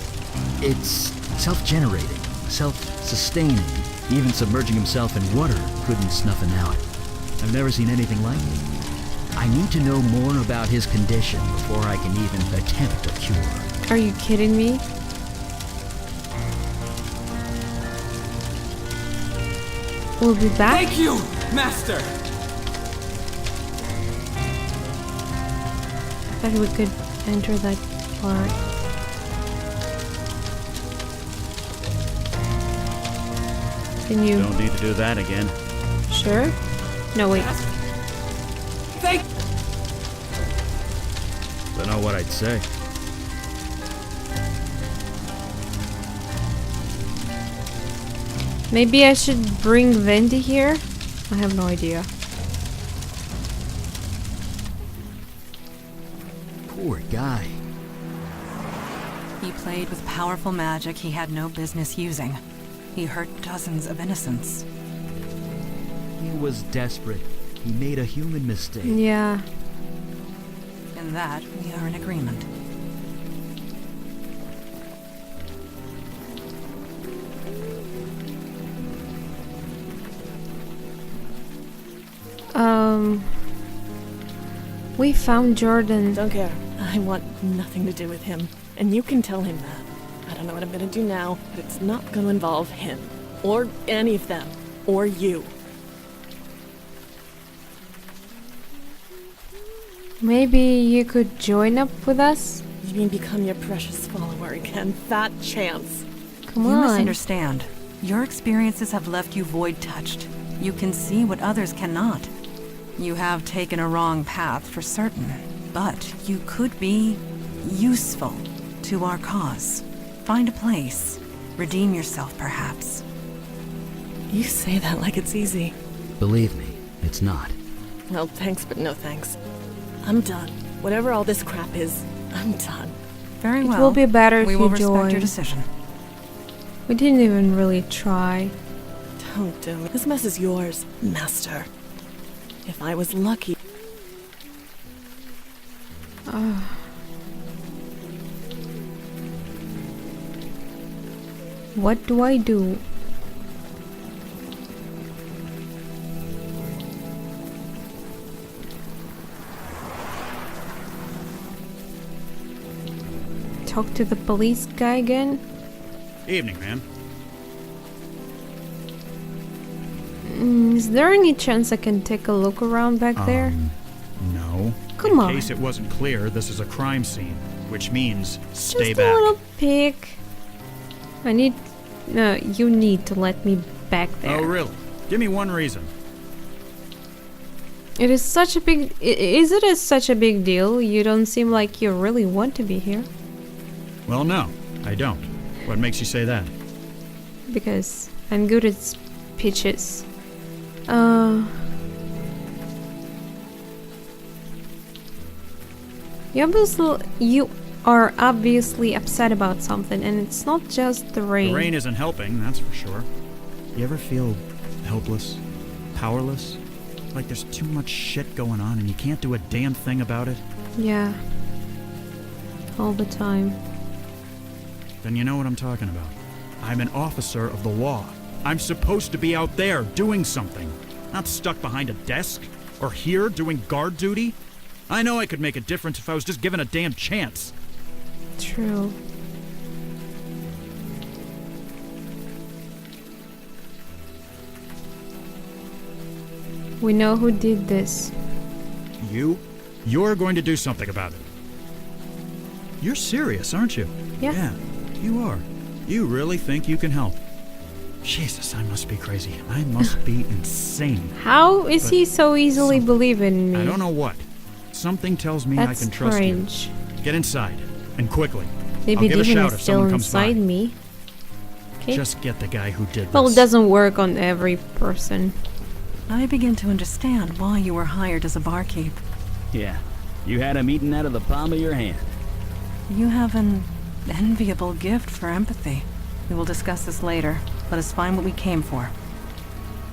It's self-generating, self-sustaining. Even submerging himself in water couldn't snuff him out. I've never seen anything like it. I need to know more about his condition before I can even attempt a cure. Are you kidding me? We'll be back. Thank you, Master. I thought we could enter that part. Can you? Don't need to do that again. Sure? No, wait. Thank. Don't know what I'd say. Maybe I should bring Wendy here? I have no idea. Poor guy. He played with powerful magic he had no business using. He hurt dozens of innocents. He was desperate. He made a human mistake. Yeah. In that, we are in agreement. We found Jordan. Don't care. I want nothing to do with him. And you can tell him that. I don't know what I'm gonna do now, but it's not gonna involve him. Or any of them. Or you. Maybe you could join up with us? You mean become your precious follower again? Fat chance. Come You on. misunderstand. Your experiences have left you void-touched. You can see what others cannot. You have taken a wrong path for certain, but you could be useful to our cause. Find a place. Redeem yourself, perhaps. You say that like it's easy. Believe me, it's not. Well, thanks, but no thanks. I'm done. Whatever all this crap is, I'm done. Very It well. will be better if we will you respect your join. decision. We didn't even really try. Don't do it. This mess is yours, Master. If I was lucky... What do I do? Talk to the police guy again? Evening, ma'am. Is there any chance I can take a look around back there? No. Come on. In case it wasn't clear, this is a crime scene, which means stay Just back. a little peek. I need... No, you need to let me back there. Oh, really? Give me one reason. It is such a big... Is it such a big deal? You don't seem like you really want to be here. Well, no, I don't. What makes you say that? Because I'm good at speeches. You are obviously upset about something, and it's not just the rain. The rain isn't helping, that's for sure. You ever feel helpless? Powerless? Like there's too much shit going on and you can't do a damn thing about it? Yeah. All the time. Then you know what I'm talking about. I'm an officer of the law. I'm supposed to be out there doing something, not stuck behind a desk or here doing guard duty. I know I could make a difference if I was just given a damn chance. True. We know who did this. You? You're going to do something about it. You're serious, aren't you? Yeah. Yeah, you are. You really think you can help? Jesus, I must be crazy. I must be insane. How is But he so easily believing in me? I don't know what. Something tells me That's I can trust strange. you. Get inside, and quickly. Maybe I'll give a demon shout is if still someone comes by. inside me. Okay. Just get the guy who did Well, this. it doesn't work on every person. I begin to understand why you were hired as a barkeep. Yeah, you had him eating out of the palm of your hand. You have an enviable gift for empathy. We will discuss this later. Let us find what we came for.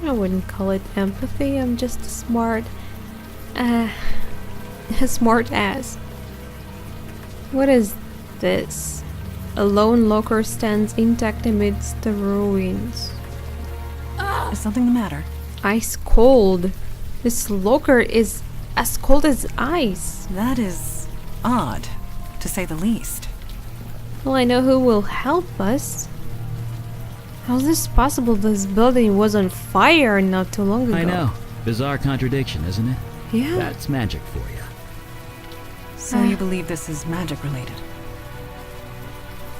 I wouldn't call it empathy. I'm just a smart ass. What is this? A lone locker stands intact amidst the ruins. Is something the matter? Ice cold. This locker is as cold as ice. That is odd, to say the least. Well, I know who will help us. How's this possible? This building was on fire not too long ago. I know. Bizarre contradiction, isn't it? Yeah. That's magic for you. So you believe this is magic related?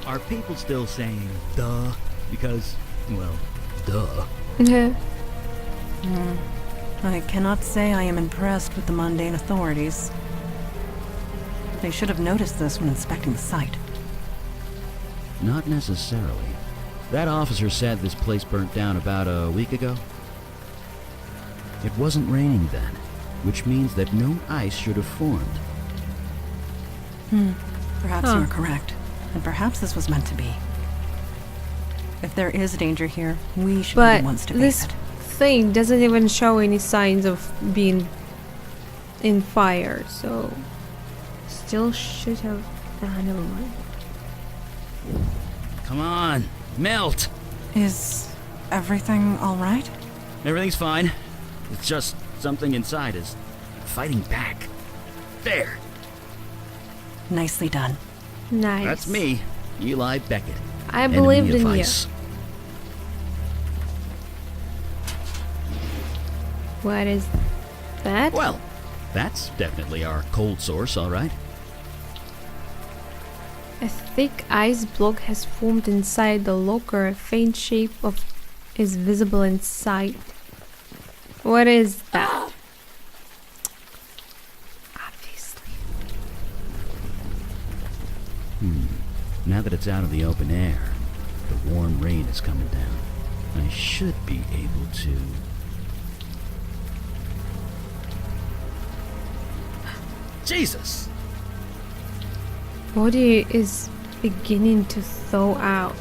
Are people still saying duh? Because, well, duh. Yeah. I cannot say I am impressed with the mundane authorities. They should have noticed this when inspecting the site. Not necessarily. That officer said this place burnt down about a week ago. It wasn't raining then, which means that no ice should have formed. Perhaps you are correct. And perhaps this was meant to be. If there is danger here, we should be But the ones to this face it. thing doesn't even show any signs of being in fire, so still should have. Never mind. Come on, melt! Is everything all right? Everything's fine. It's just something inside is fighting back. There! Nicely done. Nice. That's me, Eli Beckett. I enemy believed of in you. ice. What is that? Well, that's definitely our cold source, all right. A thick ice block has formed inside the locker. A faint shape of is visible in sight. What is that? Obviously. Now that it's out of the open air, the warm rain is coming down. I should be able to... Jesus! Body is beginning to thaw out.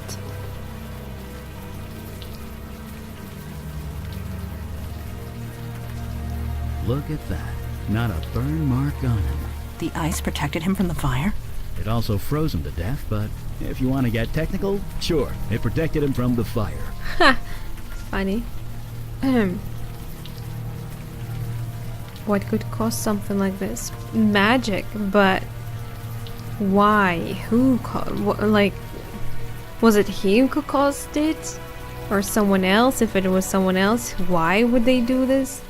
Look at that. Not a burn mark on him. The ice protected him from the fire? It also froze him to death, but if you want to get technical, sure, it protected him from the fire. Ha! Funny. What could cause something like this? Magic, but why? Who was it him who caused it? Or someone else? If it was someone else, why would they do this?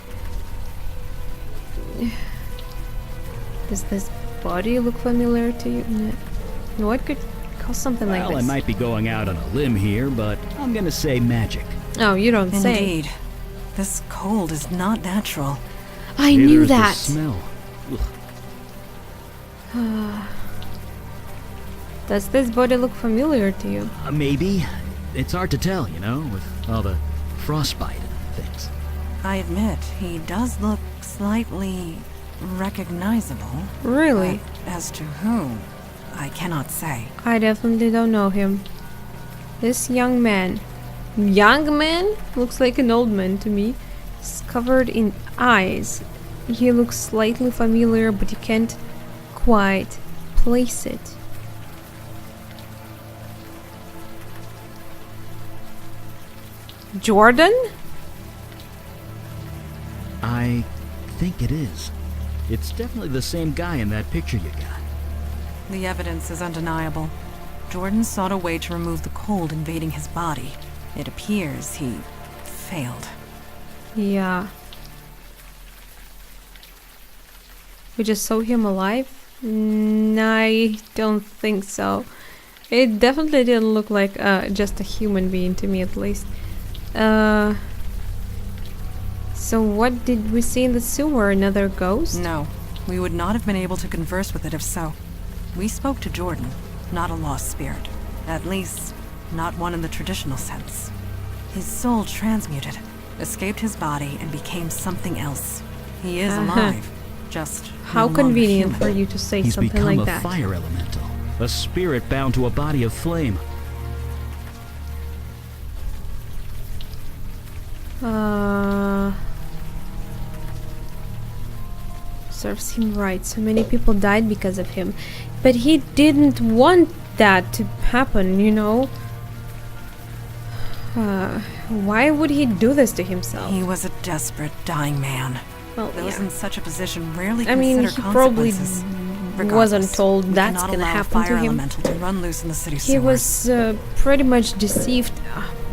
Does this body look familiar to you? No. What could cause something like Well, this? I might be going out on a limb here, but I'm gonna say magic. Oh, you don't say. Indeed. This cold is not natural. I Neither knew is the that. smell. Ugh. Does this body look familiar to you? Maybe. It's hard to tell, you know, with all the frostbite and things. I admit, he does look slightly recognizable. Really? But as to whom, I cannot say. I definitely don't know him. This young man looks like an old man to me. He's covered in eyes. He looks slightly familiar, but you can't quite place it. Jordan? I think it is. It's definitely the same guy in that picture you got. The evidence is undeniable. Jordan sought a way to remove the cold invading his body. It appears he failed. Yeah. We just saw him alive? I don't think so. It definitely didn't look like just a human being to me, at least. So what did we see in the sewer? Another ghost? No, we would not have been able to converse with it if so. We spoke to Jordan, not a lost spirit. At least, not one in the traditional sense. His soul transmuted, escaped his body, and became something else. He is alive, just How no longer convenient human. for you to say He's something become like a that. fire elemental. A spirit bound to a body of flame. Serves him right. So many people died because of him. But he didn't want that to happen, you know? Why would he do this to himself? He was a desperate, dying man. Well, Those yeah. in such a position rarely I mean, consider he probably consequences. wasn't Regardless, told we that's cannot gonna allow a happen fire to him. elemental to run loose in the city He sewers. was pretty much deceived.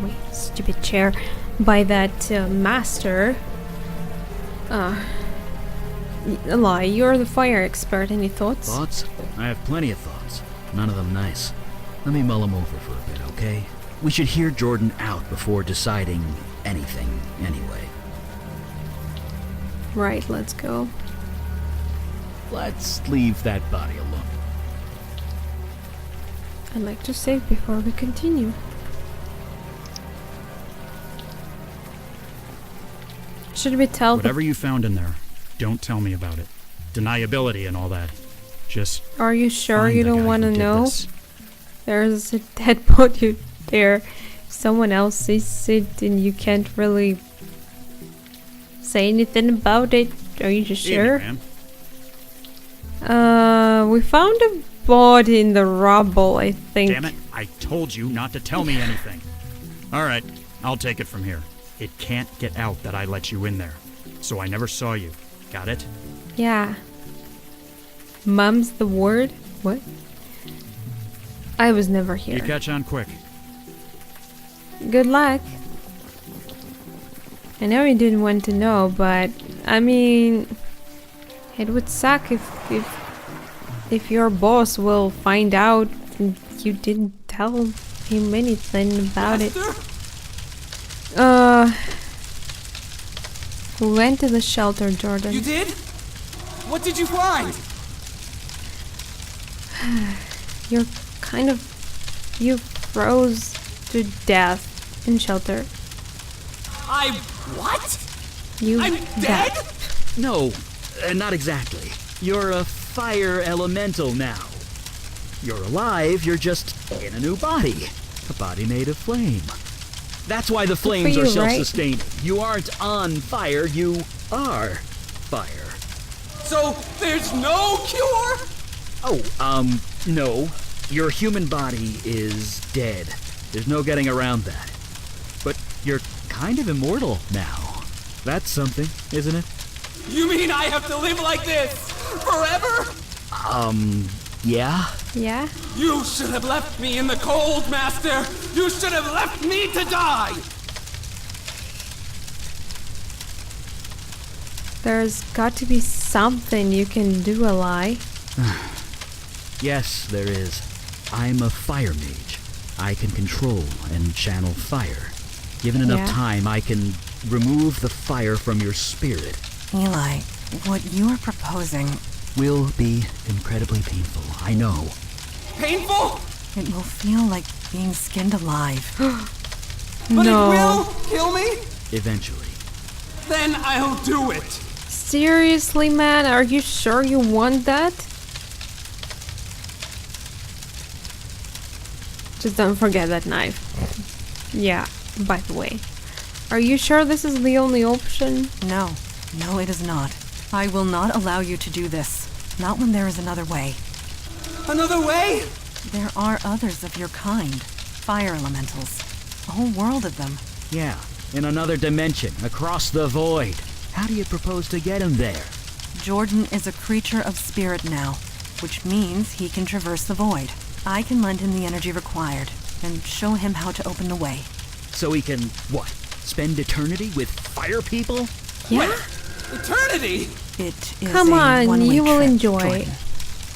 Wait, stupid chair. By that master. Eli, you're the fire expert. Any thoughts? Thoughts? I have plenty of thoughts. None of them nice. Let me mull them over for a bit, okay? We should hear Jordan out before deciding anything, anyway. Right, let's go. Let's leave that body alone. I'd like to save before we continue. Should we tell the... Whatever you found in there, don't tell me about it. Deniability and all that. Just Are you sure find you the don't guy want to who did know? this. There's a dead body there. If someone else sees it and you can't really say anything about it. Are you just Evening, sure? ma'am. We found a body in the rubble, I think. Damn it, I told you not to tell me anything. Alright, I'll take it from here. It can't get out that I let you in there. So I never saw you. Got it? Yeah. Mum's the word? What? I was never here. You catch on quick. Good luck. I know you didn't want to know, but I mean, it would suck if your boss will find out and you didn't tell him anything about it. We went to the shelter, Jordan. You did? What did you find? You froze to death in shelter. What? You I'm died. dead? No, not exactly. You're a fire elemental now. You're alive, you're just in a new body. A body made of flame. That's why the flames you, are right? self-sustaining. You aren't on fire, you are fire. So there's no cure? Oh, no. Your human body is dead. There's no getting around that. But you're kind of immortal now. That's something, isn't it? You mean I have to live like this forever? Yeah? Yeah? You should have left me in the cold, Master! You should have left me to die! There's got to be something you can do, Eli. Yes, there is. I'm a fire mage. I can control and channel fire. Given enough Yeah. time, I can remove the fire from your spirit. Eli, what you are proposing, Will be incredibly painful, I know. Painful? it will feel like being skinned alive. But No. it will kill me? Eventually. Then I'll do it. Seriously, man? Are you sure you want that? Just don't forget that knife. Yeah, by the way. Are you sure this is the only option? No, no, it is not. I will not allow you to do this. Not when there is another way. Another way? There are others of your kind. Fire elementals. A whole world of them. Yeah, in another dimension, across the void. How do you propose to get him there? Jordan is a creature of spirit now, which means he can traverse the void. I can lend him the energy required and show him how to open the way. So he can, what, spend eternity with fire people? Yeah? Eternity? It is Come a on, one-way you will trip, enjoy. Jordan.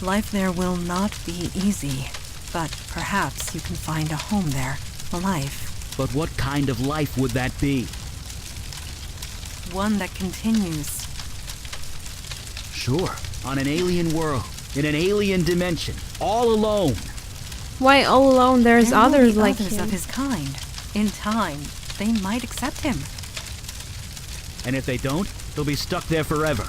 Life there will not be easy, but perhaps you can find a home there, a life, But what kind of life would that be? one that continues. Sure, on an alien world, in an alien dimension, all alone. Why all alone? There's There will others be like others him. of his kind. In time, they might accept him. And if they don't, they'll be stuck there forever.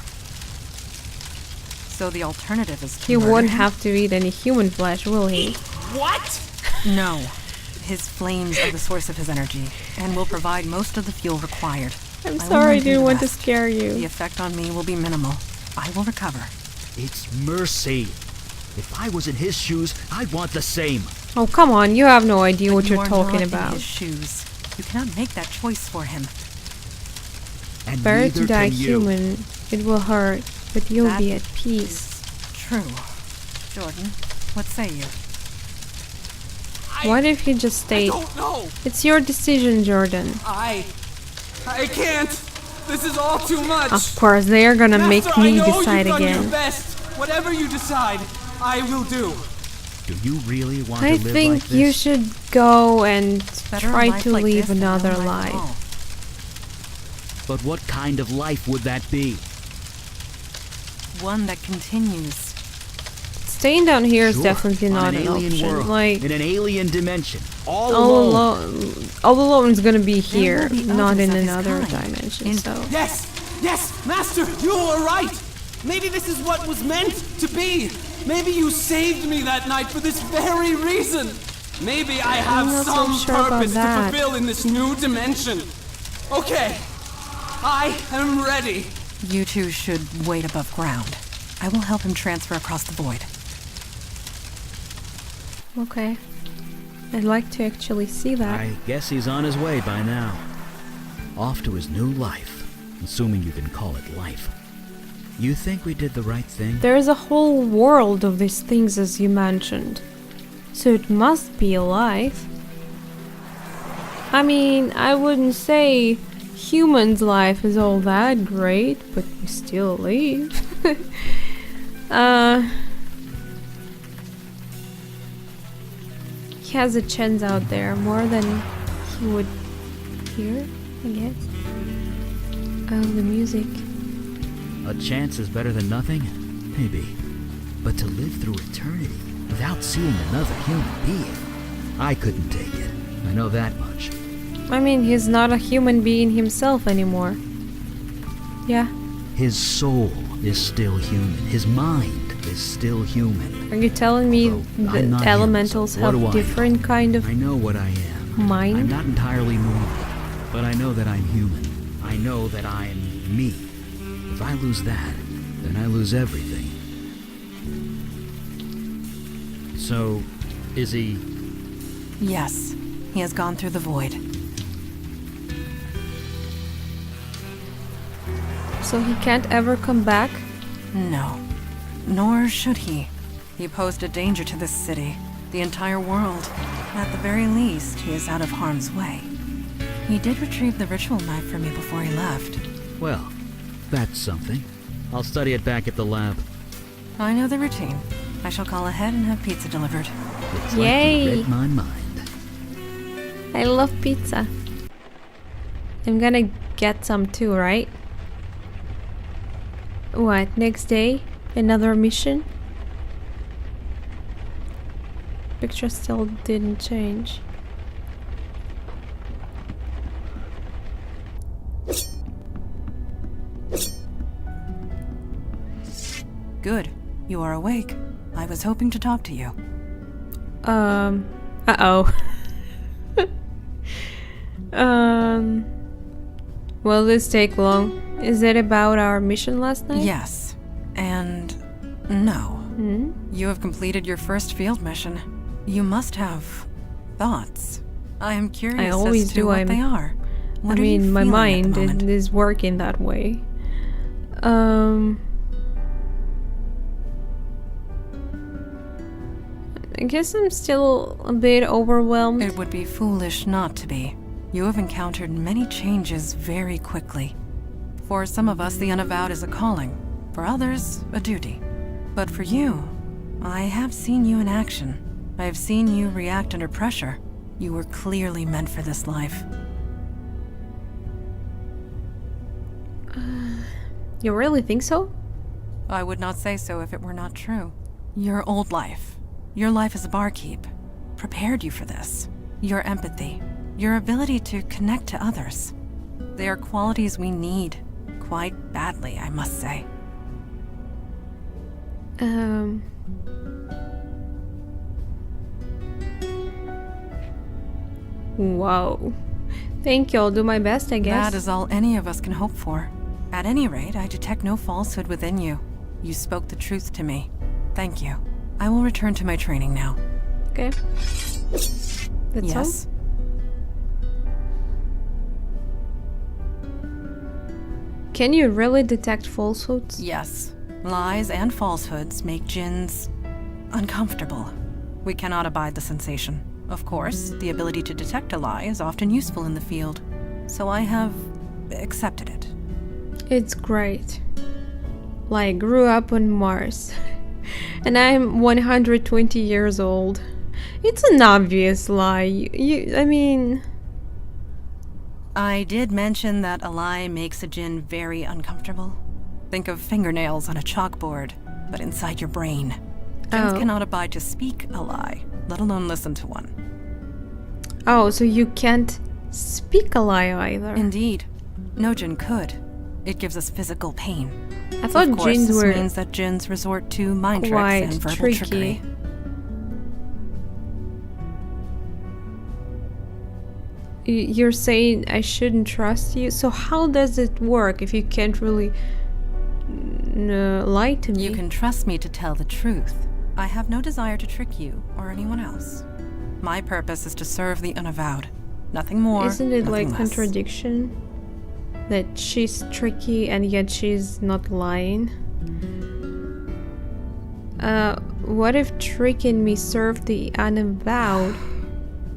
So the alternative is to He murder won't him? have to eat any human flesh, will he? What? No. His flames are the source of his energy, and will provide most of the fuel required. I'm I will sorry, I lend him didn't the want to rest. scare The you. effect on me will be minimal. I will recover. It's mercy. If I was in his shoes, I'd want the same. Oh, come on, you have no idea But what you you're are talking not in about. his shoes. You cannot make that choice for him. And Better neither to die can you. human. It will hurt, but you'll That be at peace. True. Jordan, what say you? What if you just I stayed? don't know. It's your decision, Jordan. I can't. This is all too much. Of course, they are gonna Master, make I me know decide you've done your again. best. Whatever you decide, I will do. Do you really want I to live think like this? you should go and Better a try life to like live this than no another life at life. all. But what kind of life would that be? One that continues. Staying down here is Sure, definitely on not an an alien option. world, Like, in an alien dimension, all all alone. alone is gonna be here, will be not others in of his another kind. dimension. In- So Yes, yes, Master, you were right. Maybe this is what was meant to be. Maybe you saved me that night for this very reason. Maybe I have not so some sure about purpose to that. fulfill in this new dimension. Okay, I am ready. You two should wait above ground. I will help him transfer across the void. okay, I'd like to actually see that. I guess he's on his way by now. Off to his new life, assuming you can call it life. You think we did the right thing? There's a whole world of these things, as you mentioned, so it must be alive. I mean, I wouldn't say humans' life is all that great, but we still live. He has a chance out there, more than he would here, I guess. Oh, the music. A chance is better than nothing? Maybe. But to live through eternity without seeing another human being, I couldn't take it. I know that much. I mean, he's not a human being himself anymore. Yeah. His soul is still human. His mind is still human. Are you telling me Although I'm that not him, elementals so what do have I different know? kind of I know what I am. I'm mind? not entirely normal, but I know that I'm human. I know that I'm me. If I lose that, then I lose everything. So, is he... Yes, he has gone through the void. So he can't ever come back? No, nor should he. He posed a danger to this city, the entire world. At the very least, he is out of harm's way. He did retrieve the ritual knife for me before he left. Well, that's something. I'll study it back at the lab. I know the routine. I shall call ahead and have pizza delivered. Looks Yay. like you read my mind. I love pizza. I'm gonna get some too, right? What, next day? Another mission? Picture still didn't change. Good. You are awake. I was hoping to talk to you. Uh-oh. Will this take long? Is it about our mission last night? Yes. And no. Hmm? You have completed your first field mission. You must have thoughts. I am curious I always as to do. what they are. What I are you mean, my feeling at the mind moment? is working that way. I guess I'm still a bit overwhelmed. It would be foolish not to be. You have encountered many changes very quickly. For some of us, the Unavowed is a calling. For others, a duty. But for you, I have seen you in action. I have seen you react under pressure. You were clearly meant for this life. You really think so? I would not say so if it were not true. Your old life, your life as a barkeep, prepared you for this. Your empathy, your ability to connect to others. They are qualities we need, quite badly, I must say. Wow. Thank you, I'll do my best, I guess. That is all any of us can hope for. At any rate, I detect no falsehood within you. You spoke the truth to me. Thank you. I will return to my training now. Okay. That's Yes. all? Can you really detect falsehoods? Yes. Lies and falsehoods make jinns uncomfortable. We cannot abide the sensation. Of course, the ability to detect a lie is often useful in the field, so I have accepted it. It's great. Like, grew up on Mars. And I'm 120 years old. It's an obvious lie. I mean... I did mention that a lie makes a jinn very uncomfortable. Think of fingernails on a chalkboard, but inside your brain. Jinns Oh. cannot abide to speak a lie, let alone listen to one. Oh, so you can't speak a lie either. Indeed. No jinn could. It gives us physical pain. I thought Of course, jinns this were means that jinns resort to mind tricks quite and verbal tricky. trickery. You're saying I shouldn't trust you? So how does it work if you can't really lie to me? You can trust me to tell the truth. I have no desire to trick you or anyone else. My purpose is to serve the Unavowed. Nothing more, Isn't it like nothing less. contradiction? That she's tricky and yet she's not lying? What if tricking me served the Unavowed?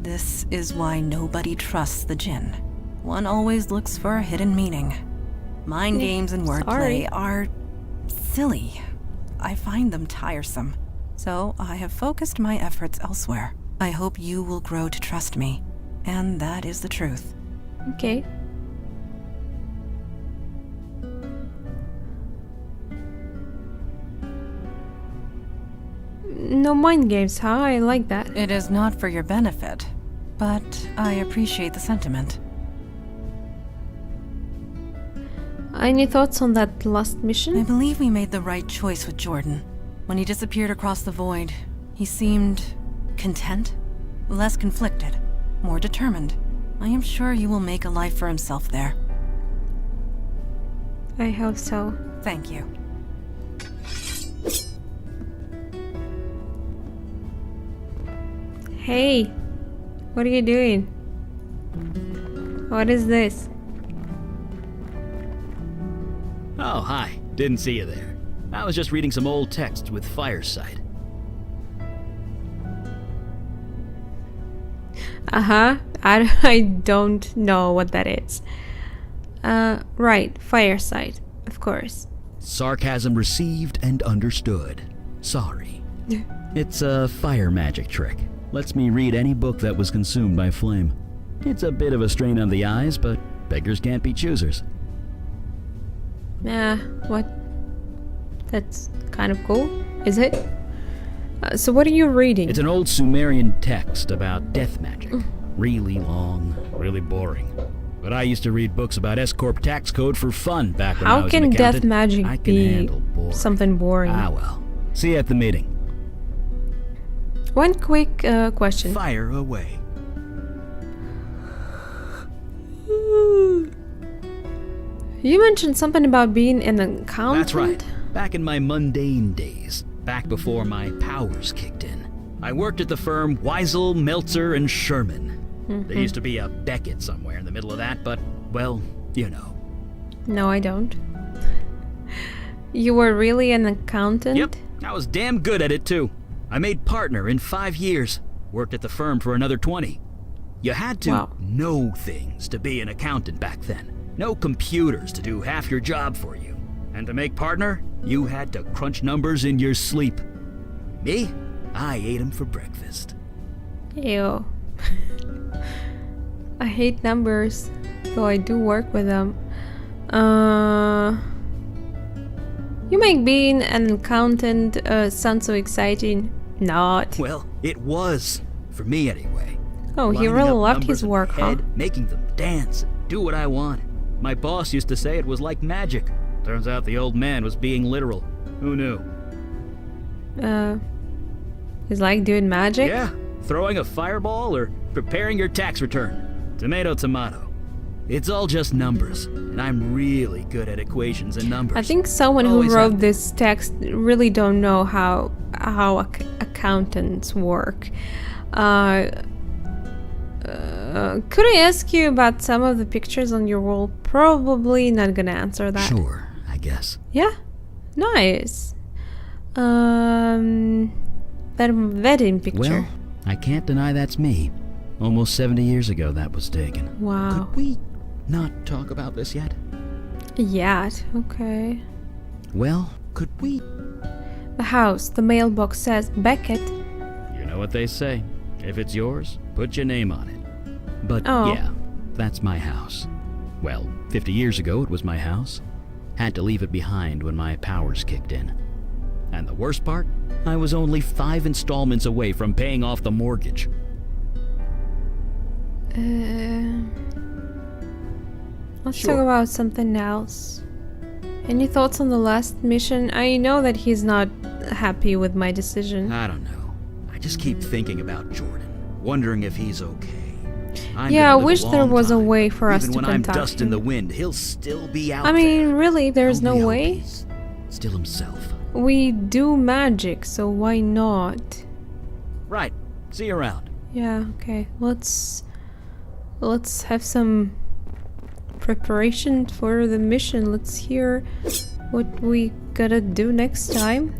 This is why nobody trusts the jinn. One always looks for a hidden meaning. Mind games and wordplay are silly. I find them tiresome. So I have focused my efforts elsewhere. I hope you will grow to trust me. And that is the truth. Okay. No mind games, huh? I like that. It is not for your benefit, but I appreciate the sentiment. Any thoughts on that last I mission? believe we made the right choice with Jordan. When he disappeared across the void, he seemed content, less conflicted, more determined. I am sure you will make a life for himself there. I hope so. Thank you. Hey, what are you doing? What is this? Oh, hi. Didn't see you there. I was just reading some old texts with Fireside. Uh-huh. I don't know what that is. Right, Fireside, of course. Sarcasm received and understood. Sorry. It's a fire magic trick. Lets me read any book that was consumed by flame. It's a bit of a strain on the eyes, but beggars can't be choosers. What? That's kind of cool, is it? So what are you reading? It's an old Sumerian text about death magic. Really long, really boring. But I used to read books about S-Corp tax code for fun back when I How was can an death accountant. magic I can be handle boring. something boring? Ah, well. See you at the meeting. One quick question. Fire away. You mentioned something about being an accountant? That's right. Back in my mundane days, back before my powers kicked in, I worked at the firm Weisel, Meltzer, and Sherman. There used to be a Beckett somewhere in the middle of that, but, well, you know. No, I don't. You were really an accountant? Yep, I was damn good at it too. I made partner in 5 years, worked at the firm for another 20. You had to Wow. know things to be an accountant back then. No computers to do half your job for you. And to make partner, you had to crunch numbers in your sleep. Me? I ate them for breakfast. Ew. I hate numbers, though I do work with them. You make being an accountant sound so exciting. Not. Well, it was. For me, anyway. Oh, he Lining really up loved numbers his in work, my huh? head, making them dance, do what I want. My boss used to say it was like magic. Turns out the old man was being literal. Who knew? He's like doing magic? Yeah, throwing a fireball or preparing your tax return. Tomato, tomato. It's all just numbers, and I'm really good at equations and numbers. I think someone who Always have wrote been. this text really don't know how accountants work. Could I ask you about some of the pictures on your wall? Probably not gonna answer that. Sure, I guess. Yeah, nice. That wedding picture. Well, I can't deny that's me. Almost 70 years ago that was taken. Wow. Could we not talk about this yet? Yeah. Okay. Well, could we? The house. The mailbox says Beckett. You know what they say. If it's yours, put your name on it. But Oh. yeah, that's my house. Well, 50 years ago it was my house. Had to leave it behind when my powers kicked in. And the worst part? I was only 5 installments away from paying off the mortgage. Let's Sure. talk about something else. Any thoughts on the last mission? I know that he's not happy with my decision. I don't know. I just keep thinking about Jordan, wondering if he's okay. I'm Yeah, I gonna live wish a there long was a time. way for us Even to when I'm contact dust in the him. wind, he'll still be out I mean, there. really, there's no Only hope way. he's still himself. We do magic, so why not? Right. See you around. Yeah, okay. Let's have some preparation for the mission. Let's hear what we gotta do next time.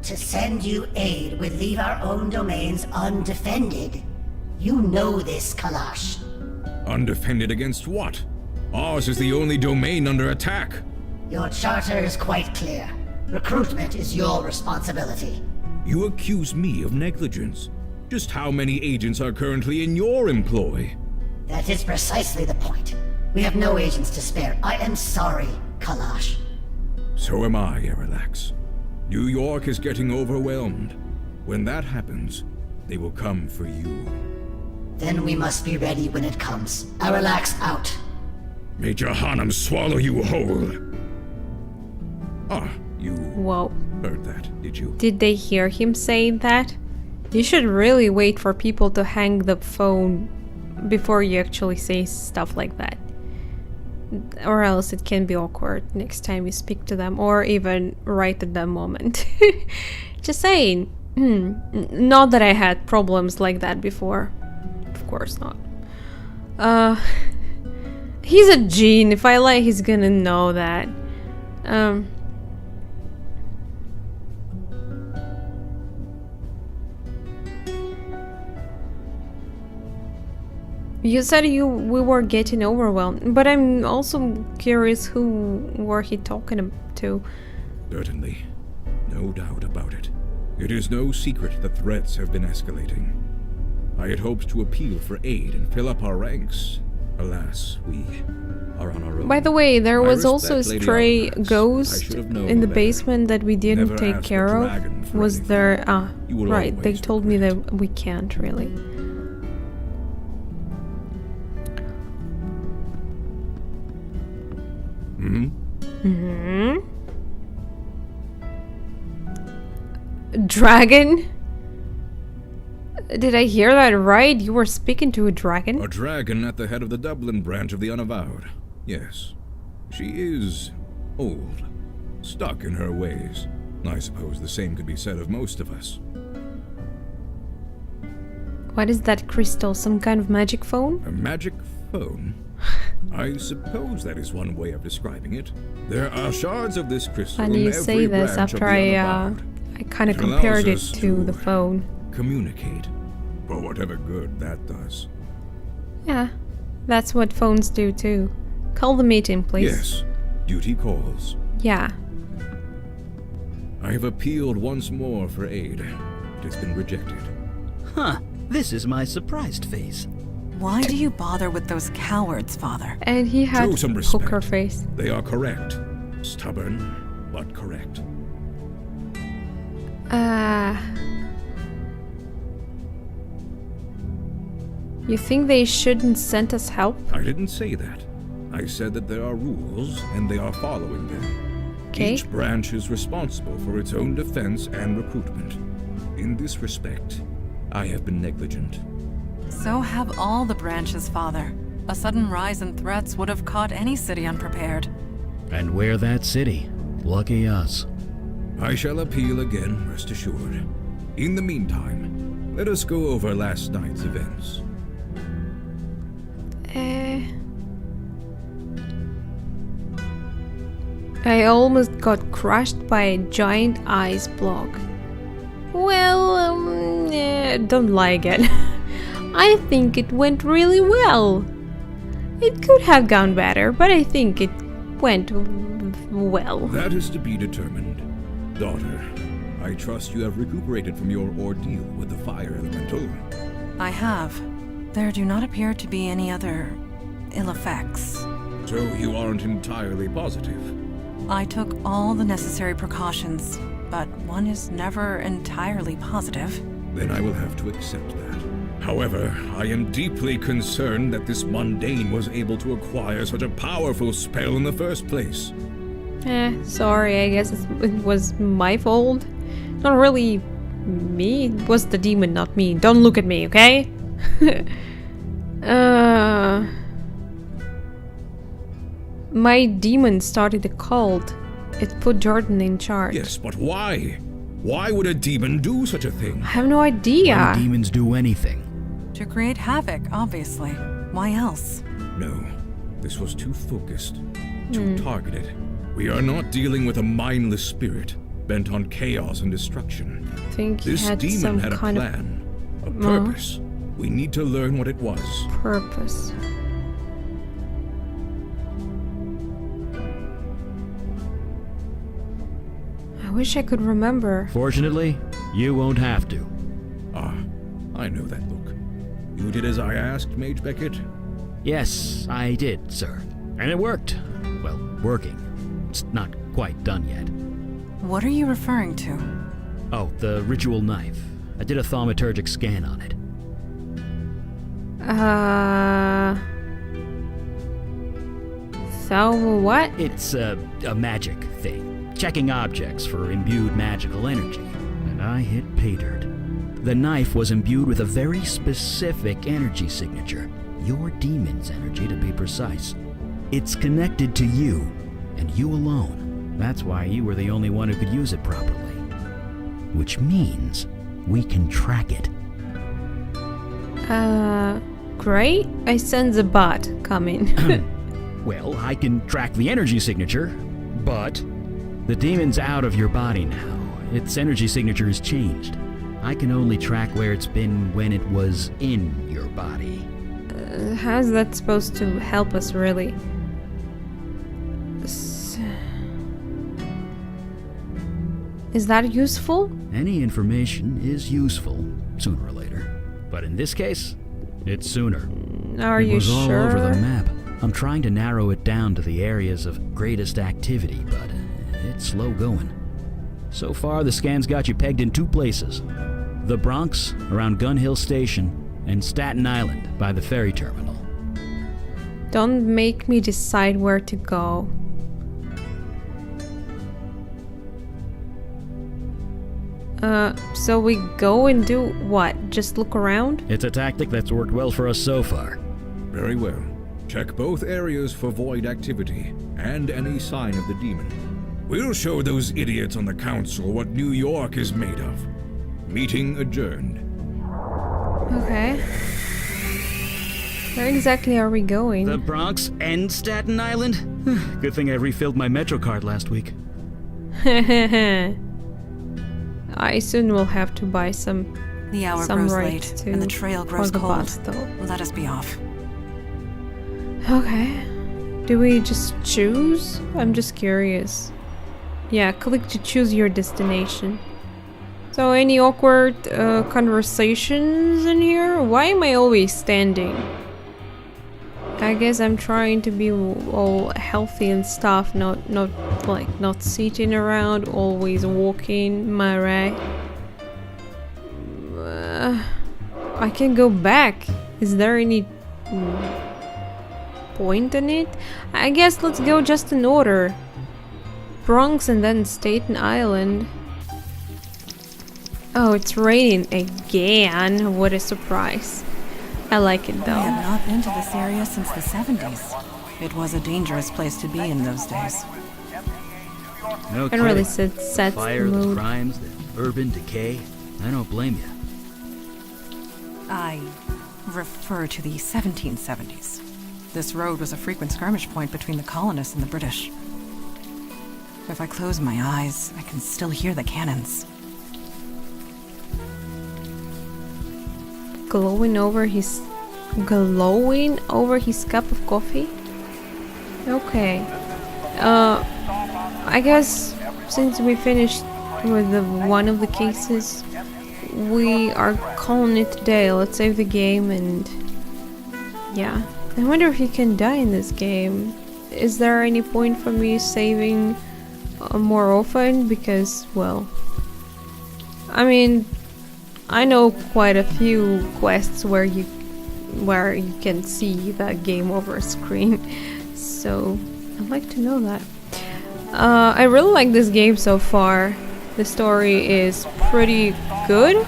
To send you aid would leave our own domains undefended. You know this, Kalash. Undefended against what? Ours is the only domain under attack. Your charter is quite clear. Recruitment is your responsibility. You accuse me of negligence. Just how many agents are currently in your employ? That is precisely the point. We have no agents to spare. I am sorry, Kalash. So am I, Erelax. New York is getting overwhelmed. When that happens, they will come for you. Then we must be ready when it comes. Aralax out. May Jahannam swallow you whole. Ah, you Whoa. heard that, did you? Did they hear him say that? You should really wait for people to hang the phone before you actually say stuff like that. or else it can be awkward next time you speak to them, or even right at that moment. Just saying. Not that I had problems like that before. Of course not. He's a gene. If I lie, he's gonna know that. You said we were getting overwhelmed, but I'm also curious who were he talking to? Certainly. No doubt about it. It is no secret that threats have been escalating. I had hoped to appeal for aid and fill up our ranks. Alas, we are on our own. By the way, there I was also a respect Lady stray Alvarez. I ghost should have known in the better. basement that we didn't Never take ask a care dragon of. for Was anything. there... You will right, they always told me regret. that we can't really. Dragon? Did I hear that right? You were speaking to a dragon? A dragon at the head of the Dublin branch of the Unavowed. Yes. She is old, stuck in her ways. I suppose the same could be said of most of us. What is that crystal? Some kind of magic phone? A magic phone? I suppose that is one way of describing it. There are shards of this crystal Funny in you every say this branch after of the I Unavowed. kind of It allows compared it us to the phone. Communicate, for whatever good that does. Yeah, that's what phones do too. Call the meeting, please. Yes, duty calls. Yeah. I have appealed once more for aid. It has been rejected. Huh. This is my surprised face. Why do you bother with those cowards, Father? And he had Show some respect. poker face. They are correct. Stubborn, but correct. You think they shouldn't send us help? I didn't say that. I said that there are rules, and they are following them. Okay. Each branch is responsible for its own defense and recruitment. In this respect, I have been negligent. So have all the branches, Father. A sudden rise in threats would have caught any city unprepared. And we're that city. Lucky us. I shall appeal again, rest assured. In the meantime, let us go over last night's events. I almost got crushed by a giant ice block. Well, don't lie again. I think it went really well. It could have gone better, but I think it went well. That is to be determined. Daughter, I trust you have recuperated from your ordeal with the fire elemental. I have. There do not appear to be any other ill effects. So you aren't entirely positive. I took all the necessary precautions, but one is never entirely positive. Then I will have to accept that. However, I am deeply concerned that this mundane was able to acquire such a powerful spell in the first place. Sorry, I guess it was my fault. Not really me, it was the demon, not me. Don't look at me, okay? My demon started a cult. It put Jordan in charge. Yes, but why? Why would a demon do such a thing? I have no idea. Why do demons do anything? To create havoc, obviously. Why else? No, this was too focused, too targeted. We are not dealing with a mindless spirit bent on chaos and destruction. I think he This had demon some had a kind plan, a purpose. We need to learn what it was. of purpose. I wish I could remember. Fortunately, you won't have to. Ah, I know that look. You did as I asked, Mage Beckett? Yes, I did, sir. And it worked. Well, working. It's not quite done yet. What are you referring to? Oh, the ritual knife. I did a thaumaturgic scan on it. So what? It's a magic thing, checking objects for imbued magical energy. And I hit pay dirt. The knife was imbued with a very specific energy signature. Your demon's energy, to be precise. It's connected to you, and you alone. That's why you were the only one who could use it properly. Which means we can track it. Great. I sense a bot coming. Well, I can track the energy signature, but the demon's out of your body now. Its energy signature has changed. I can only track where it's been when it was in your body. How's that supposed to help us, really? Is that useful? Any information is useful, sooner or later. But in this case, it's sooner. Are it you was all sure? over the map. I'm trying to narrow it down to the areas of greatest activity, but it's slow going. So far, the scan's got you pegged in 2 places. The Bronx, around Gun Hill Station, and Staten Island, by the ferry terminal. Don't make me decide where to go. So we go and do what? Just look around? It's a tactic that's worked well for us so far. Very well. Check both areas for void activity and any sign of the demon. We'll show those idiots on the council what New York is made of. Meeting adjourned. Okay. Where exactly are we going? The Bronx and Staten Island? Good thing I refilled my Metro card last week. I soon will have to buy some The hour grows rights late, to and the trail grows for the cold. bus, though. Let us be off. Okay. Do we just choose? I'm just curious. Yeah, click to choose your destination. So any awkward conversations in here? Why am I always standing? I guess I'm trying to be all healthy and stuff, not sitting around, always walking. Am I right? I can go back. Is there any point in it? I guess let's go just in order. Bronx and then Staten Island. Oh, it's raining again. What a surprise. I like it I though. have not been to this area since the 70s. It was a dangerous place to be in those days. No It really kidding. sets Fire, the the mood. crimes, the urban decay. I don't blame you. I refer to the 1770s. This road was a frequent skirmish point between the colonists and the British. If I close my eyes, I can still hear the cannons. Glowing over his cup of coffee. Okay. I guess since we finished with one of the cases, we are calling it today. Let's save the game and yeah. I wonder if you can die in this game. Is there any point for me saving more often? Because, well, I mean, I know quite a few quests where you can see the game over screen, so I'd like to know that. I really like this game so far. The story is pretty good.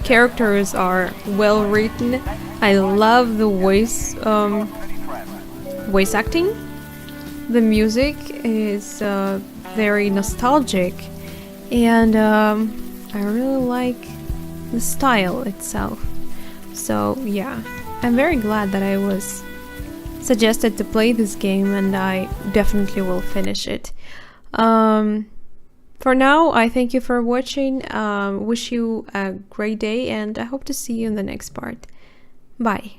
Characters are well written. I love the voice acting. The music is very nostalgic, and I really like the style itself. So yeah, I'm very glad that I was suggested to play this game, and I definitely will finish it. For now, I thank you for watching. Wish you a great day, and I hope to see you in the next part. Bye.